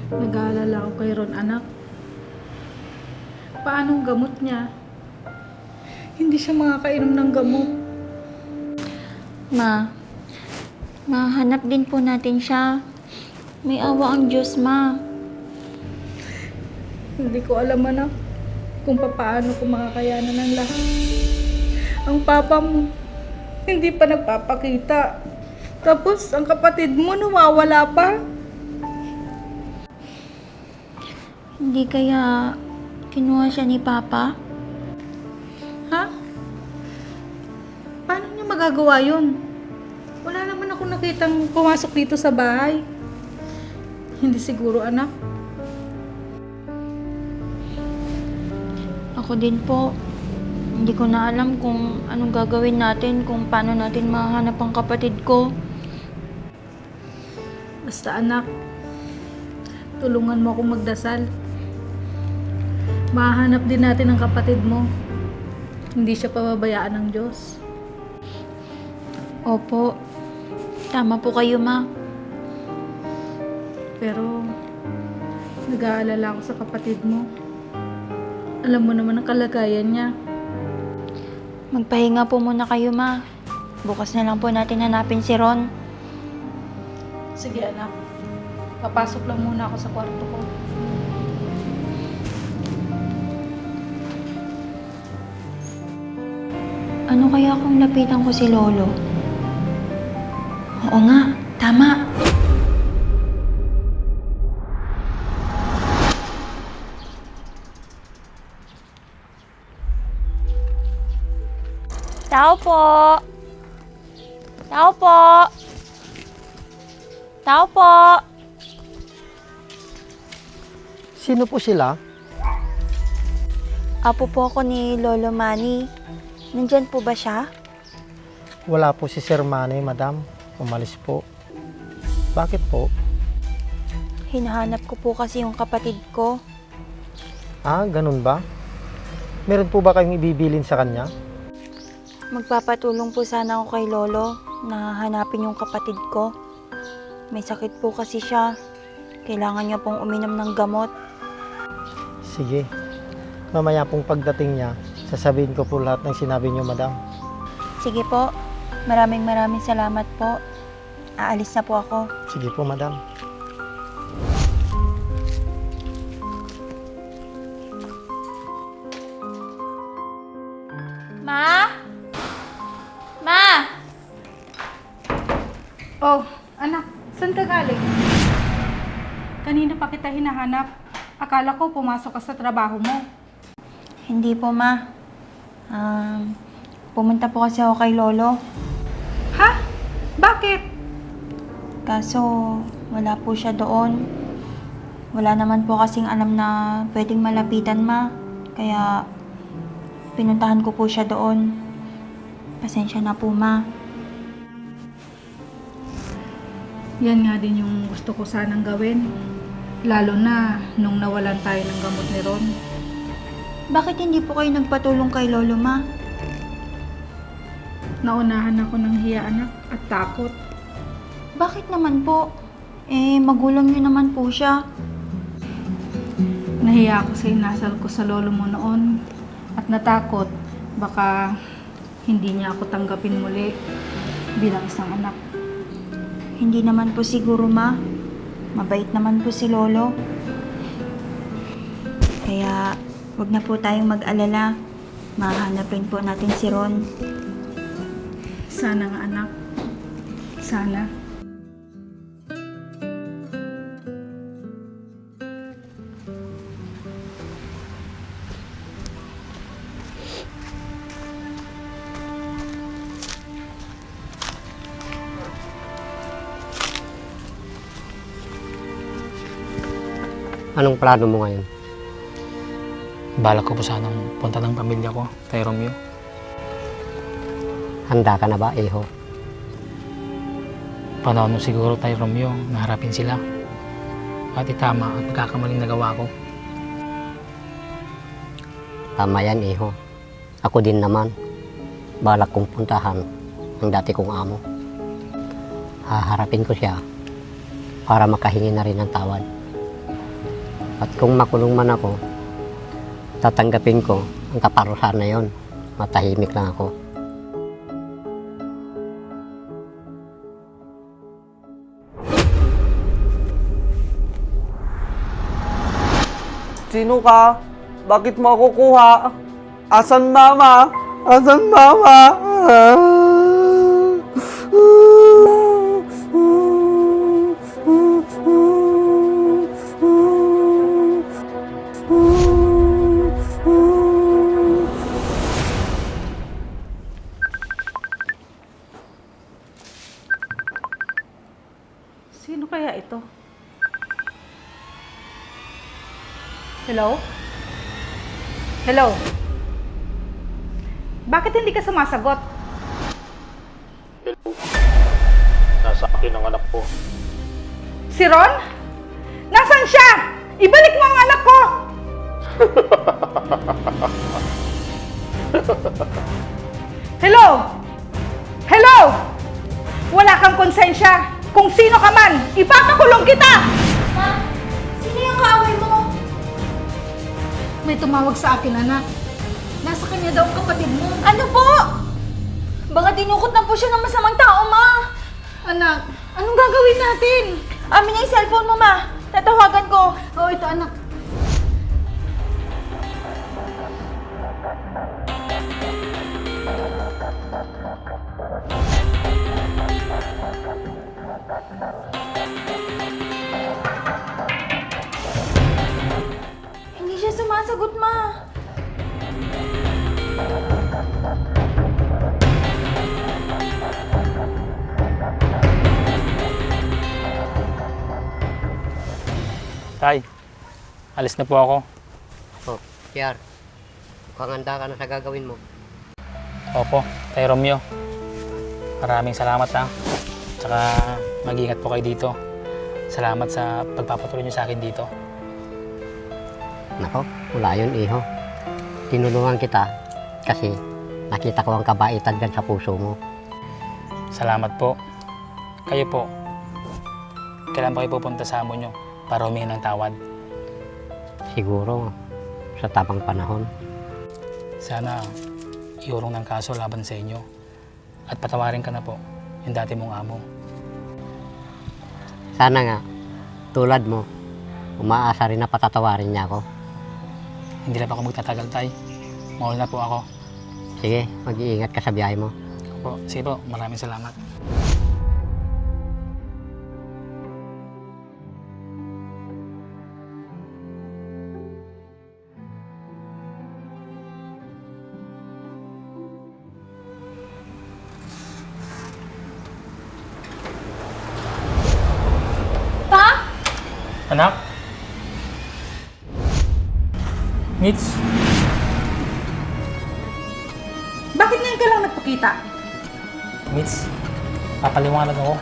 S2: Nag-aalala ako kay Ron, anak. Paano ang gamot niya? Hindi siya makakainom ng gamot.
S7: Ma, mahanap din po natin siya. May awa ang Diyos, Ma.
S2: Hindi ko alam, anak, kung paano ko makakayanan ng lahat. Ang papa mo, hindi pa nagpapakita. Tapos, ang kapatid mo, nawawala pa.
S7: Hindi kaya kinuha siya ni Papa?
S2: Ha? Paano niya magagawa yun? Wala naman ako nakitang pumasok dito sa bahay. Hindi siguro, anak.
S7: Ako din po. Hindi ko na alam kung anong gagawin natin, kung paano natin mahanap ang kapatid ko.
S2: Basta, anak, tulungan mo akong magdasal. Mahanap din natin ang kapatid mo. Hindi siya pababayaan ng Diyos.
S7: Opo. Tama po kayo, Ma.
S2: Pero, nag-aalala ako sa kapatid mo. Alam mo naman ang kalagayan niya.
S7: Magpahinga po muna kayo, Ma. Bukas na lang po natin hanapin si Ron.
S2: Sige anak, papasok lang muna ako sa kwarto ko.
S7: Ano kaya kung lapitan ko si Lolo? Oo nga, tama.
S3: Tao po! Tao po! Tao po!
S5: Sino po sila?
S7: Apo po ako ni Lolo Manny. Nandyan po ba siya?
S9: Wala po si Sir Manny, madam. Umalis po. Bakit po?
S7: Hinahanap ko po kasi yung kapatid ko.
S9: Ah, ganun ba? Meron po ba kayong ibibilin sa kanya?
S7: Magpapatulong po sana ako kay Lolo na hanapin yung kapatid ko. May sakit po kasi siya. Kailangan niya pong uminom ng gamot.
S9: Sige. Mamaya pong pagdating niya, sasabihin ko po lahat ng sinabi niyo, madam.
S7: Sige po. Maraming salamat po. Aalis na po ako.
S9: Sige po, madam.
S3: Ma? Ma?
S2: Oh, anak, saan ka galing? Kanina pa kita hinahanap. Akala ko pumasok ka sa trabaho mo.
S7: Hindi po, Ma. Pumunta po kasi ako kay Lolo.
S2: Ha? Bakit?
S7: Kaso, wala po siya doon. Wala naman po kasing alam na pwedeng malapitan, Ma. Kaya, pinuntahan ko po siya doon. Pasensya na po, Ma.
S2: Yan nga din yung gusto ko sanang gawin. Lalo na nung nawalan tayo ng gamot ni Ron.
S7: Bakit hindi po kayo nagpatulong kay Lolo, Ma?
S2: Naunahan ako ng hiya anak at takot.
S7: Bakit naman po? Magulang niyo naman po siya.
S2: Nahiya ako sa inasal ko sa lolo mo noon. At natakot, baka hindi niya ako tanggapin muli bilang isang anak.
S7: Hindi naman po siguro, Ma. Mabait naman po si Lolo. Kaya, wag na po tayong mag-alala. Mahanap rin po natin si Ron.
S2: Sana nga anak. Sana.
S4: Anong plano mo ngayon?
S1: Balak ko po sanang punta ng pamilya ko, kay Romeo.
S4: Handa ka na ba, Iho?
S1: Panahon mo siguro tayo, Romeo, na harapin sila. At itama at pagkakamaling nagawa ko.
S4: Tama yan, Iho. Ako din naman. Balak kong puntahan ang dati kong amo. Haharapin ko siya para makahingi na rin ng tawad. At kung makulong man ako, tatanggapin ko ang kaparusahan na yon. Matahimik lang ako.
S5: Sino ka? Bakit mo ako kuha? Asan mama? Asan mama?
S2: Sino kaya ito? Hello? Hello? Bakit hindi ka sumasagot?
S6: Nasa akin ang anak ko.
S2: Si Ron? Nasaan siya? Ibalik mo ang anak ko! Hello? Hello? Wala kang konsensya. Kung sino ka man, ipapakulong kita!
S3: Ma, sino yung kaaway mo?
S2: May tumawag sa akin, anak. Nasa kanya daw ang kapatid mo.
S3: Ano po? Baka dinukot na po siya ng masamang tao, Ma.
S2: Anak, anong gagawin natin?
S3: Amin na yung cellphone mo, Ma. Tatawagan ko.
S2: Oh, ito anak.
S3: Hindi siya sumasagot, Ma.
S1: Tay, alis na po ako.
S4: Oh, Kiar, mukhang handa ka na sa gagawin mo.
S1: Opo, Tay Romeo. Maraming salamat ha. Tsaka mag-ingat po kayo dito. Salamat sa pagpapatuloy niyo sa akin dito.
S4: Nako, wala yun, iho. Tinulungan kita kasi nakita ko ang kabaitan dyan sa puso mo.
S1: Salamat po. Kayo po. Kailan pa kayo pupunta sa amo nyo para humingi ng tawad?
S4: Siguro sa tamang panahon.
S1: Sana iurong ng kaso laban sa inyo at patawarin ka na po yung dati mong amo.
S4: Sana nga, tulad mo, umaasa rin na patatawarin niya ako.
S1: Hindi na pa ako magtatagal, Tay. Maul na po ako.
S4: Sige, mag-iingat ka sa biyahe mo.
S1: Po, sige po, maraming salamat.
S3: Pa?
S1: Anak? Mitch?
S2: Bakit ngayon ka lang nagpakita?
S1: Mitch? Papaliwanag ako.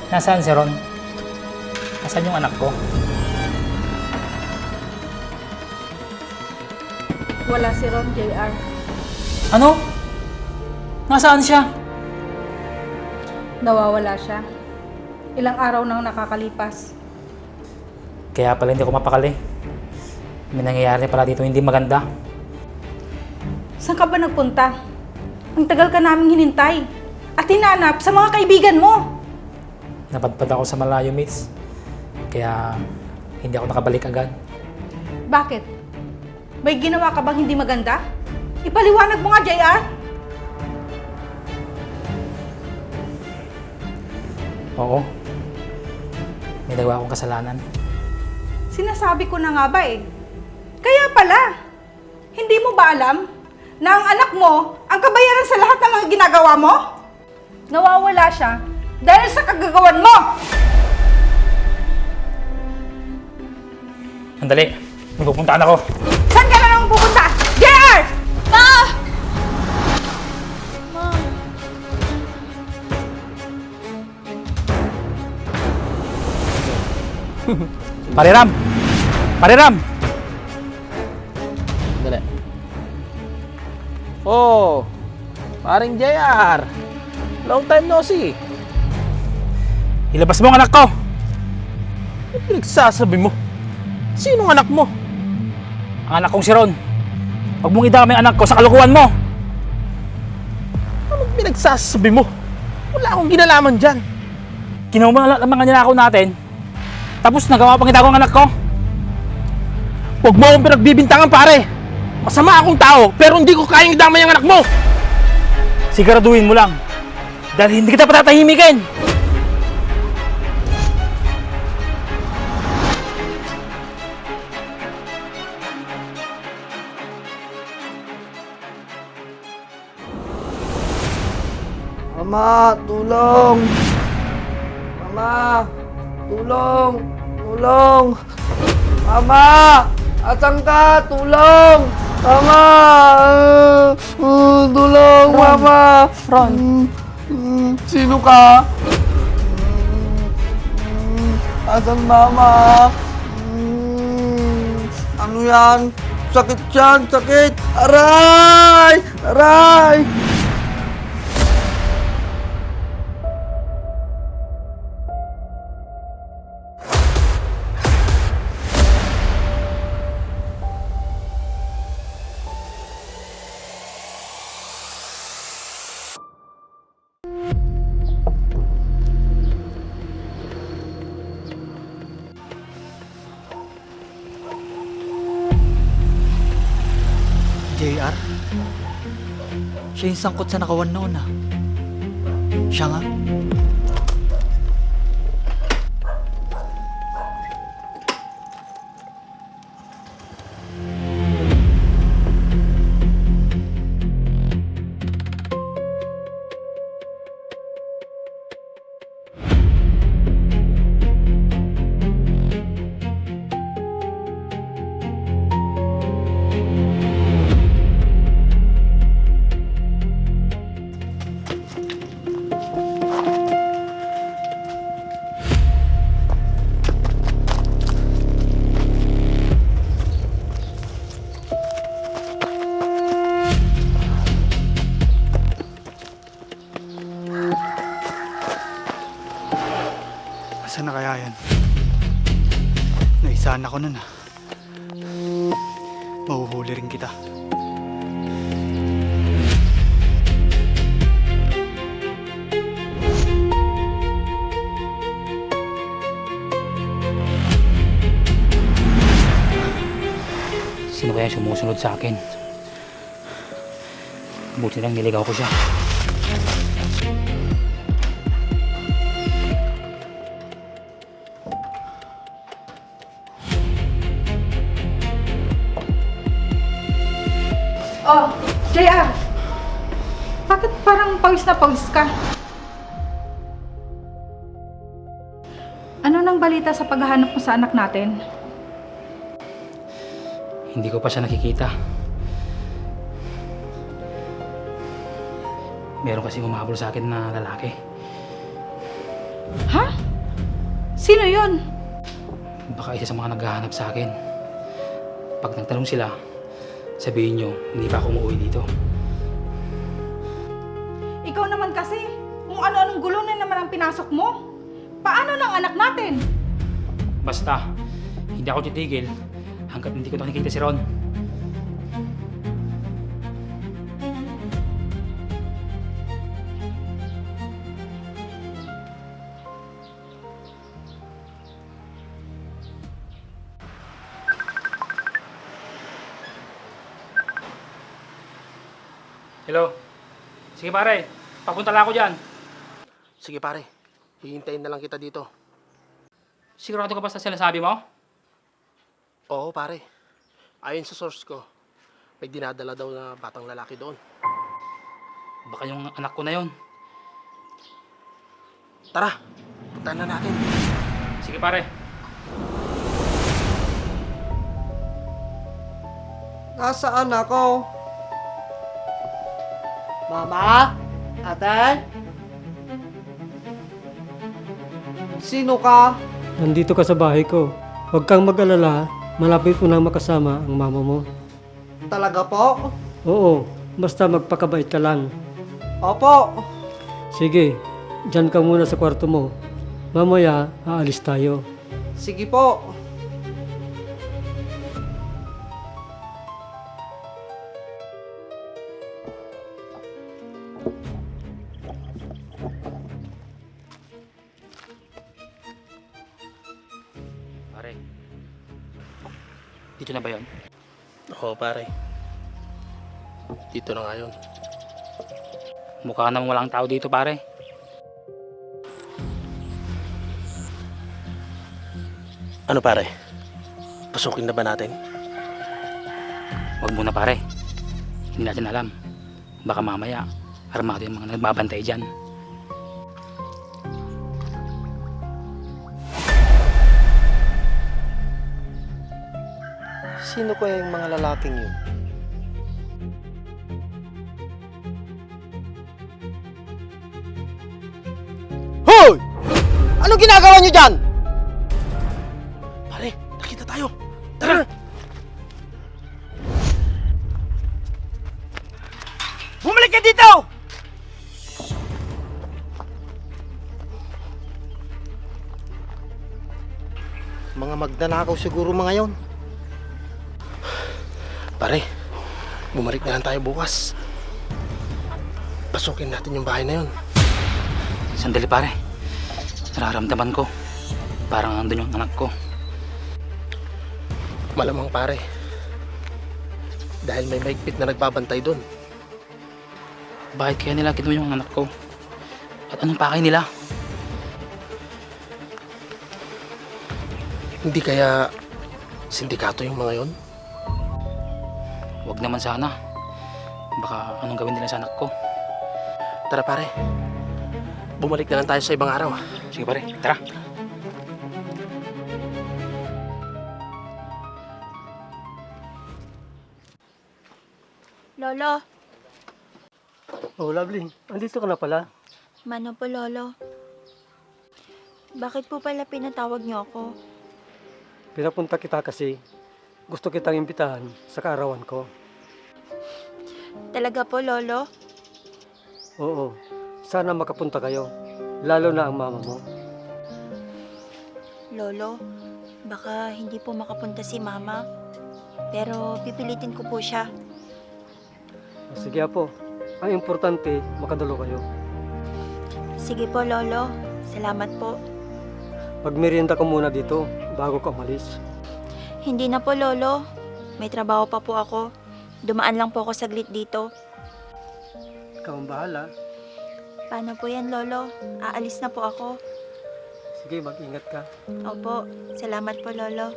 S1: Nasaan si Ron? Nasaan yung anak ko?
S2: Wala si Ron, JR.
S1: Ano? Nasaan siya?
S2: Nawawala siya. Ilang araw nang nakakalipas.
S1: Kaya pala hindi ako mapakali. May nangyayari pala dito hindi maganda.
S2: Saan ka ba nagpunta? Ang tagal ka naming hinintay. At hinanap sa mga kaibigan mo.
S1: Napadpad ako sa malayo, Mitch. Kaya hindi ako nakabalik agad.
S2: Bakit? May ginawa ka bang hindi maganda? Ipaliwanag mo nga, JR.
S1: Oo. May nagawa akong kasalanan.
S2: Sinasabi ko na nga ba eh. Kaya pala, hindi mo ba alam na ang anak mo ang kabayaran sa lahat ng mga ginagawa mo? Nawawala siya dahil sa kagagawan mo!
S1: Sandali, may pupuntaan ako.
S2: Saan ka na naman pupunta? JR!
S3: Ma! Ma.
S1: Pariram! Pariram!
S6: Dali. Oh, paring JR. Long time no see.
S1: Ilabas mo ang anak ko!
S6: Ano pinagsasabi mo? Sinong anak mo?
S1: Ang anak kong si Ron. Huwag mong idamay ang anak ko sa kalukuhan mo!
S6: Anong pinagsasabi mo? Wala akong ginalaman dyan.
S1: Kinuha mo na lahat ng mga ninakaw natin. Tapos nagawa pang itago ang anak ko.
S6: Huwag mo akong pinagbibintangan, pare. Masama akong tao, pero hindi ko kayang idamay ang anak mo.
S1: Siguraduhin mo lang. Dahil hindi kita patatahimikin.
S5: Mama, tulong! Mama, tulong! Tulong! Mama! Asan ka? Tulong! Mama! Tulong, Mama!
S1: Ron.
S5: Sino ka? Asan Mama? Ano yan? Sakit yan, sakit! Aray! Aray!
S10: JR? Siya yung sangkot sa nakawan noon ah. Siya nga. Saan na kaya yan? Naisahan ako nun ah. Mahuhuli rin kita.
S1: Sino kaya sumusunod sa akin? Buti lang niligaw ko siya.
S2: Oh, JR! Bakit parang pawis na pawis ka? Ano nang balita sa paghahanap mo sa anak natin?
S1: Hindi ko pa siya nakikita. Meron kasi umabol sa akin na lalaki.
S2: Ha? Sino yun?
S1: Baka isa sa mga naghahanap sa akin. Pag nagtanong sila, sabihin nyo, hindi pa ako umuwi dito.
S2: Ikaw naman kasi, kung ano-anong gulo na naman ang pinasok mo. Paano ng anak natin?
S1: Basta, hindi ako titigil hanggat hindi ko nakikita si Ron. Hello? Sige pare, papunta lang ako dyan.
S6: Sige pare, hihintayin na lang kita dito.
S1: Sigurado ka ba sa sinasabi mo?
S6: Oo pare, ayon sa source ko, may dinadala daw na batang lalaki doon.
S1: Baka yung anak ko na yon.
S6: Tara, puntahan na natin.
S1: Sige pare.
S5: Nasaan ako? Mama? Ate? Sino ka?
S9: Nandito ka sa bahay ko. Huwag kang mag-alala, malapit mo nang makasama ang mama mo.
S5: Talaga po?
S9: Oo, basta magpakabait ka lang.
S5: Opo.
S9: Sige, dyan ka muna sa kwarto mo. Mamaya, aalis tayo.
S5: Sige po.
S1: Pare, dito na ba yun?
S6: Oo pare, dito na nga yun.
S1: Mukha namang walang tao dito pare.
S6: Ano pare, pasukin na ba natin?
S1: Huwag muna pare. Hindi natin alam. Baka mamaya, armado yung mga nagbabantay dyan.
S9: Sino kaya yung mga lalaking yun?
S6: Hoy! Anong ginagawa niyo dyan? Pare, nakita tayo. Tara!
S5: ka dito!
S9: Mga magdanakaw siguro mga yon.
S6: Pare, bumalik na lang tayo bukas. Pasukin natin yung bahay na yun.
S1: Sandali pare. Nararamdaman ko. Parang andun yung anak ko.
S6: Malamang pare. Dahil may maigpit na nagbabantay doon.
S1: Bakit kaya nila kinuha yung anak ko? At anong pakay nila?
S6: Hindi kaya sindikato yung mga yon?
S1: Huwag naman sana. Baka anong gawin nila sa anak ko?
S6: Tara pare, bumalik na lang tayo sa ibang araw.
S1: Sige pare, tara.
S7: Lolo,
S9: Oh, Lovely. Andito ka na pala.
S7: mano po Lolo? Bakit po pala pinatawag niyo ako?
S9: Pinapunta kita kasi gusto kitang imbitahan sa kaarawan ko.
S7: Talaga po Lolo?
S9: Oo. Sana makapunta kayo. Lalo na ang mama mo.
S7: Lolo, baka hindi po makapunta si Mama. Pero pipilitin ko po siya.
S9: Sige po. Ang importante, makadalo kayo.
S7: Sige po Lolo, salamat po.
S9: Magmerienda ka muna dito bago ka umalis.
S7: Hindi na po Lolo, may trabaho pa po ako. Dumaan lang po ako saglit dito.
S9: Ikaw ang bahala.
S7: Paano po yan Lolo? Aalis na po ako.
S9: Sige, mag-ingat ka.
S7: Opo, salamat po Lolo.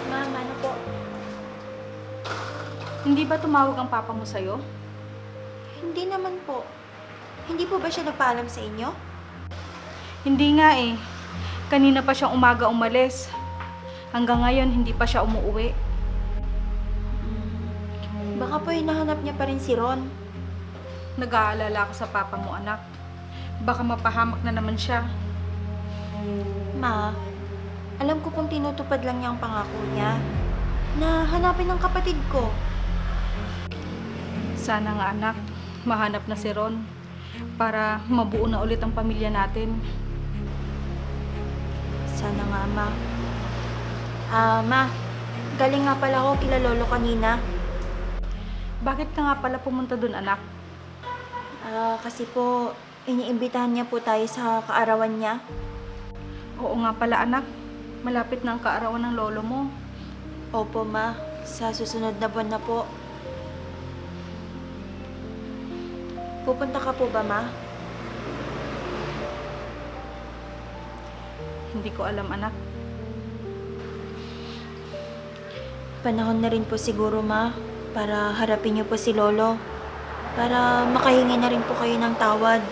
S7: Ma'am, ano po?
S2: Hindi ba tumawag ang papa mo sa'yo?
S7: Hindi naman po. Hindi po ba siya nagpaalam sa inyo?
S2: Hindi nga eh. Kanina pa siyang umaga umalis. Hanggang ngayon, hindi pa siya umuwi.
S7: Baka po hinahanap niya pa rin si Ron.
S2: Nag-aalala ako sa papa mo, anak. Baka mapahamak na naman siya.
S7: Ma, alam ko pong tinutupad lang niya ang pangako niya na hanapin ang kapatid ko.
S2: Sana nga, anak, mahanap na si Ron para mabuo na ulit ang pamilya natin.
S7: Sana nga, Ma. Ma, galing nga pala ako kila Lolo kanina.
S2: Bakit ka nga pala pumunta dun, anak?
S7: Kasi po, iniimbitahan niya po tayo sa kaarawan niya.
S2: Oo nga pala, anak. Malapit na ang kaarawan ng lolo mo.
S7: Opo, Ma. Sa susunod na buwan na po. Pupunta ka po ba, Ma?
S2: Hindi ko alam, anak.
S7: Panahon na rin po siguro, Ma, para harapin niyo po si Lolo. Para makahingi na rin po kayo ng tawad.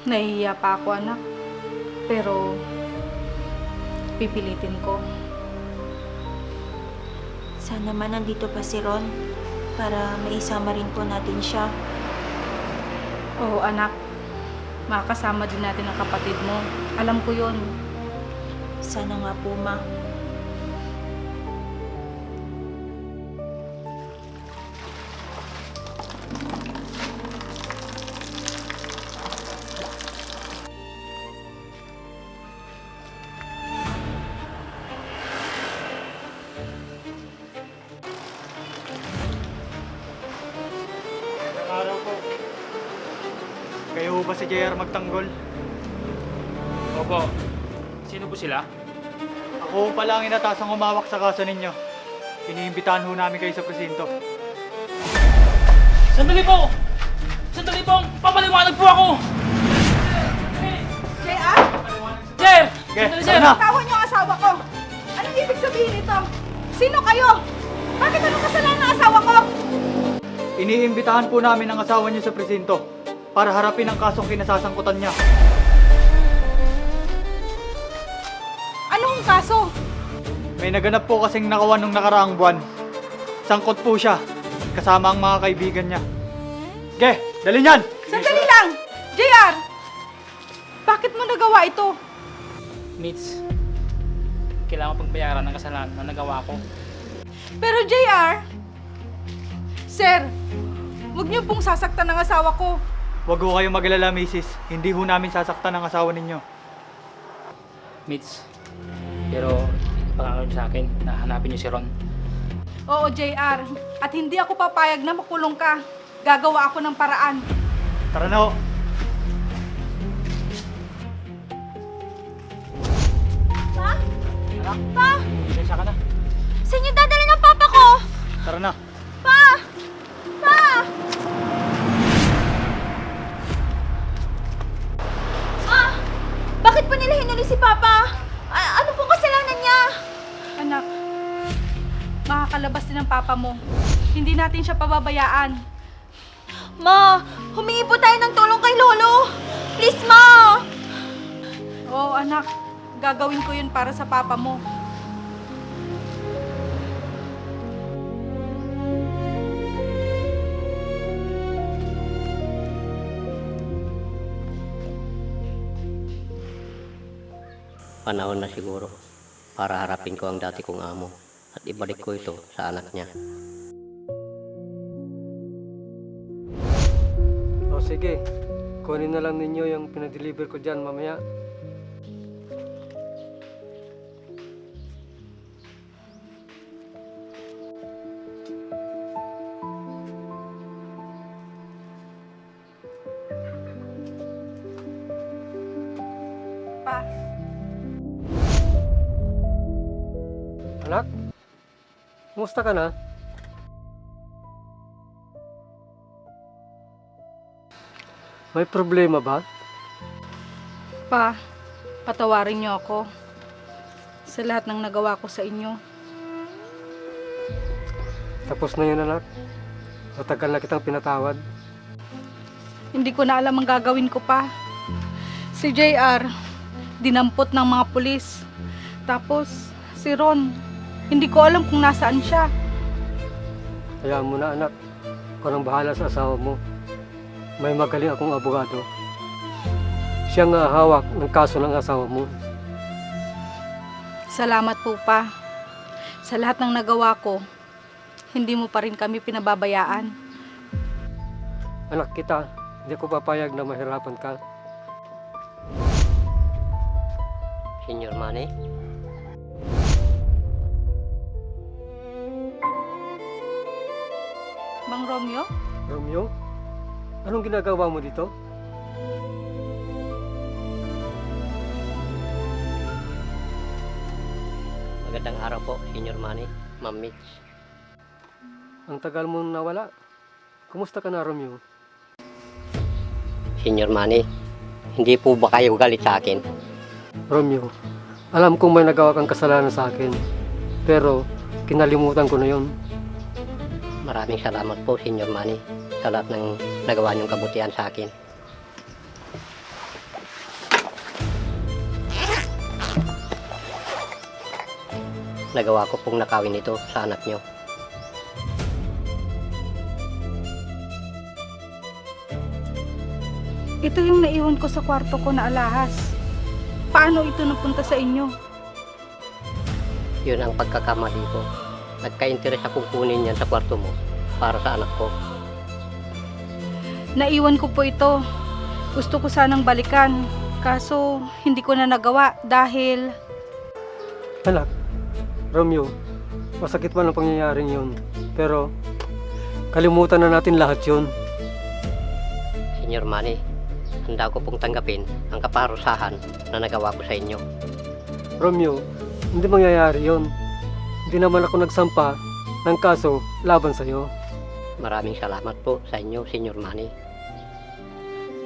S2: Nahihiya pa ako, anak. Pero, pipilitin ko.
S7: Sana man nandito pa si Ron para maisama rin po natin siya.
S2: Oo, anak. Makakasama din natin ang kapatid mo. Alam ko yun.
S7: Sana nga po, Ma.
S10: Araw po. Kayo ba si JR magtanggol?
S1: Opo. Sino po sila?
S10: Ako pala ang inatasang humawak sa kaso ninyo. Iniimbitahan ho namin kayo sa presinto.
S1: Sandali po! Sandali po! Papaliwanag po ako!
S2: JR!
S1: Sir!
S10: Okay,
S1: Sandali, sir!
S10: na!
S2: Tawan niyo ang asawa ko! Anong ibig sabihin nito? Sino kayo? Bakit anong kasalanan ng asawa ko?
S10: Iniimbitahan po namin ang asawa niyo sa presinto para harapin ang kasong kinasasangkutan niya.
S2: Anong kaso?
S10: May naganap po kasing nakawan nung nakaraang buwan. Sangkot po siya, kasama ang mga kaibigan niya. Ge, dali niyan!
S2: Sandali lang! JR! Bakit mo nagawa ito?
S1: Mitz, kailangan pagbayaran ng kasalanan na nagawa ko.
S2: Pero JR, Sir, huwag niyo pong sasaktan ng asawa ko.
S10: Huwag ho kayong mag-alala, Mrs. Hindi ho namin sasaktan ang asawa ninyo.
S1: Mitch, pero pangako niyo sa akin na hanapin niyo si Ron.
S2: Oo, JR. At hindi ako papayag na makulong ka. Gagawa ako ng paraan.
S10: Tara na ho.
S3: Pa!
S1: Pasensya ka na.
S3: Saan niyo dadala ng papa ko?
S10: Tara na.
S3: Pa! Pa! Ah! Bakit po nila hinuli si Papa? Ano pong kasalanan niya?
S2: Anak, makakalabas din ang papa mo. Hindi natin siya pababayaan.
S3: Ma, humingi po tayo ng tulong kay Lolo. Please, Ma!
S2: Oo, anak. Gagawin ko yun para sa papa mo.
S4: Panahon na siguro para harapin ko ang dati kong amo at ibalik ko ito sa anak niya.
S11: O sige, kunin na lang ninyo yung pinadeliver ko dyan mamaya.
S2: Pa,
S11: Anak, kumusta ka na? May problema ba?
S2: Pa, patawarin niyo ako sa lahat ng nagawa ko sa inyo.
S11: Tapos na yun, anak. Matagal na kitang pinatawad.
S2: Hindi ko na alam ang gagawin ko pa. Si JR, dinampot ng mga pulis. Tapos, si Ron, hindi ko alam kung nasaan siya.
S11: Hayaan mo na, anak. Ikaw nang bahala sa asawa mo. May magaling akong abogado. Siya nga hawak ng kaso ng asawa mo.
S2: Salamat po, Pa. Sa lahat ng nagawa ko, hindi mo pa rin kami pinababayaan.
S11: Anak kita, hindi ko papayag na mahirapan ka.
S4: Senyor Manny,
S2: Mang Romeo?
S11: Romeo, anong ginagawa mo dito?
S4: magandang araw po, Senyor Manny, Ma'am Mitch.
S11: Ang tagal mong nawala. Kumusta ka na, Romeo?
S4: Senyor Manny, hindi po ba kayo galit sa akin?
S11: Romeo, alam kong may nagawa kang kasalanan sa akin. Pero, kinalimutan ko na yon.
S4: Maraming salamat po, Senyor Manny, sa lahat ng nagawa niyong kabutihan sa akin. Nagawa ko pong nakawin ito sa anak niyo.
S2: Ito yung naiwan ko sa kwarto ko na alahas. Paano ito napunta sa inyo?
S4: Yun ang pagkakamali ko. Nagka-interes akong kunin yan sa kwarto mo para sa anak ko.
S2: Naiwan ko po ito. Gusto ko sanang balikan. Kaso, hindi ko na nagawa dahil...
S11: Anak, Romeo, masakit man ang pangyayaring yun. Pero, kalimutan na natin lahat yun.
S4: Senyor Manny, handa ko pong tanggapin ang kaparusahan na nagawa ko sa inyo.
S11: Romeo, hindi mangyayari yun. Hindi naman ako nagsampa ng kaso laban sa'yo.
S4: Maraming salamat po sa inyo, Senyor Manny.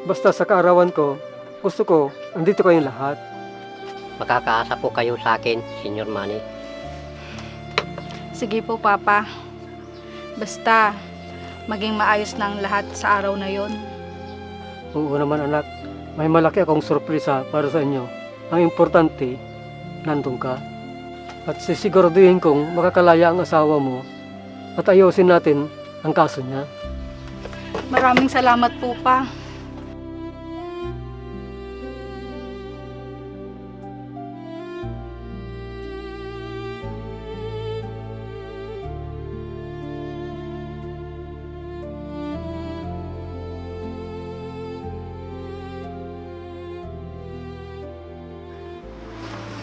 S11: Basta sa kaarawan ko, gusto ko, andito kayong lahat.
S4: Makakaasa po kayo sa akin, Senyor Manny.
S2: Sige po, Papa. Basta, maging maayos na ang lahat sa araw na yon.
S11: Oo naman, anak. May malaki akong sorpresa para sa inyo. Ang importante, nandun ka. At sisiguraduhin kong makakalaya ang asawa mo at ayusin natin ang kaso niya.
S2: Maraming salamat po, Pa.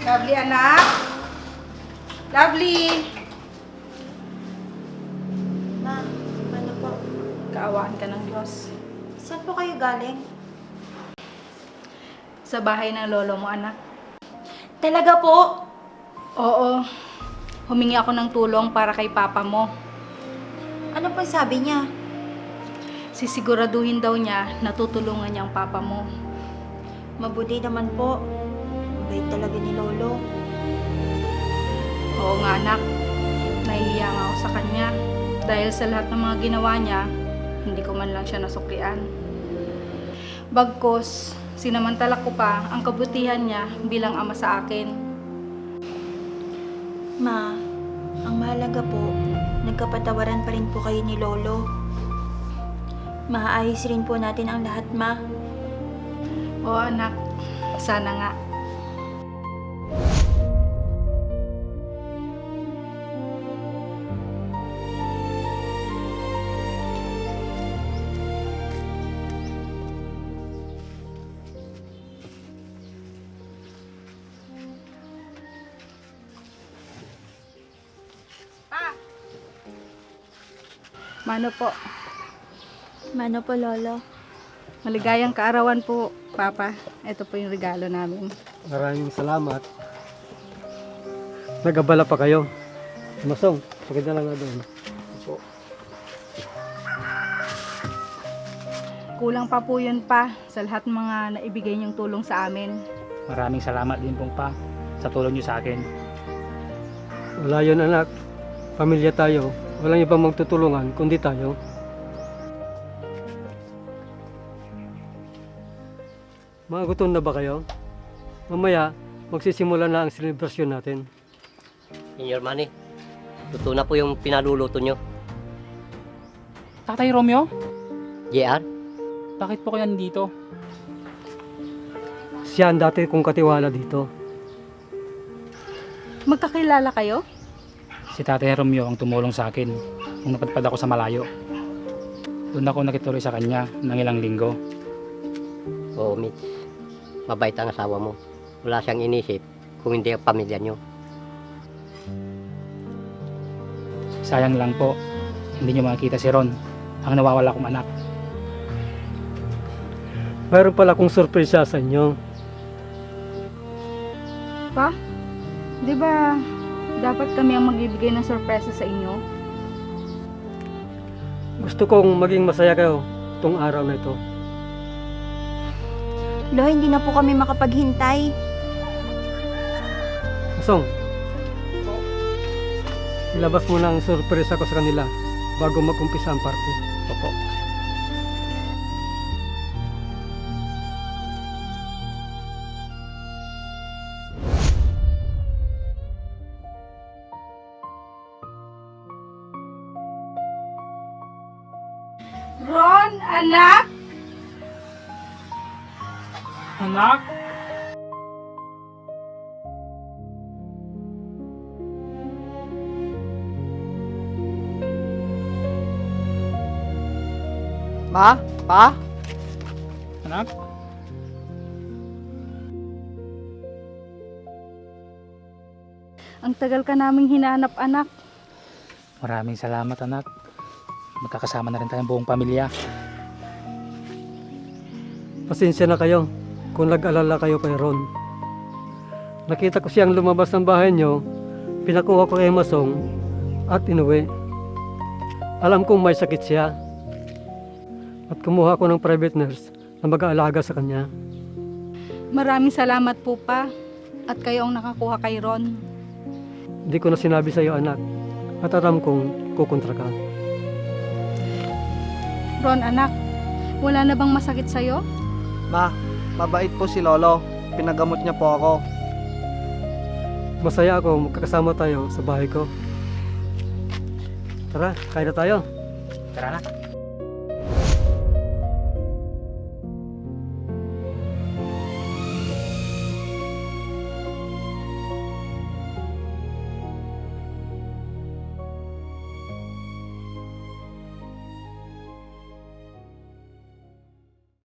S2: Lovely, anak. Lovely.
S7: Ma, ano po?
S2: Kaawaan ka ng Diyos.
S7: Saan po kayo galing?
S2: Sa bahay ng lolo mo, anak.
S7: Talaga po?
S2: Oo. Humingi ako ng tulong para kay papa mo.
S7: Ano po sabi niya?
S2: Sisiguraduhin daw niya na tutulungan niya ang papa mo.
S7: Mabuti naman po. Mabait talaga ni Lolo.
S2: Oo nga, anak. Nahihiya nga ako sa kanya. Dahil sa lahat ng mga ginawa niya, hindi ko man lang siya nasuklian. Bagkus, sinamantala ko pa ang kabutihan niya bilang ama sa akin.
S7: Ma, ang mahalaga po, nagkapatawaran pa rin po kayo ni Lolo. Maaayos rin po natin ang lahat, Ma.
S2: Oo, anak. Sana nga. Mano po,
S7: Mano po, Lolo.
S2: maligayang kaarawan po, Papa. Ito po yung regalo namin.
S11: Maraming salamat. Nag-abala pa kayo. Masong, pakit na lang nga doon.
S2: Kulang pa po yun pa sa lahat ng mga naibigay niyong tulong sa amin.
S1: Maraming salamat din pong pa sa tulong niyo sa akin.
S11: Wala yun anak. Pamilya tayo. Walang ibang magtutulungan kundi tayo. Mga gutom na ba kayo? Mamaya, magsisimula na ang selebrasyon natin.
S4: Senior Manny, luto na po yung pinaluluto nyo.
S1: Tatay Romeo,
S4: JR,
S1: bakit po kayo nandito?
S11: Siya ang dati kong katiwala dito.
S2: Magkakilala kayo?
S1: Si Tatay Romeo ang tumulong sa akin nung napadpad ako sa malayo. Doon ako nakituloy sa kanya ng ilang linggo.
S4: Oo, Mitch. Mabait ang asawa mo. Wala siyang inisip kung hindi ang pamilya nyo.
S1: Sayang lang po, hindi niyo makikita si Ron, ang nawawala kong anak.
S11: Mayroon pala akong sorpresa sa inyo.
S2: Pa? Di ba dapat kami ang magbibigay ng sorpresa sa inyo?
S11: Gusto kong maging masaya kayo itong araw na ito.
S7: Lo, hindi na po kami makapaghintay.
S11: Masong, ilabas mo na ang sorpresa ko sa kanila bago mag-umpisa ang party.
S1: Opo.
S2: Ron, anak!
S1: Anak?
S5: Ma? Pa?
S1: Anak?
S2: Ang tagal ka naming hinanap, anak.
S1: Maraming salamat anak. Magkakasama na rin tayong buong pamilya.
S11: Pasensya na kayo kung nag-alala kayo kay Ron. Nakita ko siyang lumabas ng bahay niyo, pinakuha ko kay Masong at inuwi. Alam kong may sakit siya at kumuha ko ng private nurse na mag-aalaga sa kanya.
S2: Maraming salamat po, pa. At kayo ang nakakuha kay Ron.
S11: Hindi ko na sinabi sa iyo anak at alam kong kukontra ka.
S2: Ron, anak, wala na bang masakit sa'yo?
S5: Ma, mabait po si Lolo. Pinagamot niya po ako.
S11: Masaya ako magkakasama tayo sa bahay ko. Tara, kain na tayo.
S1: Tara na.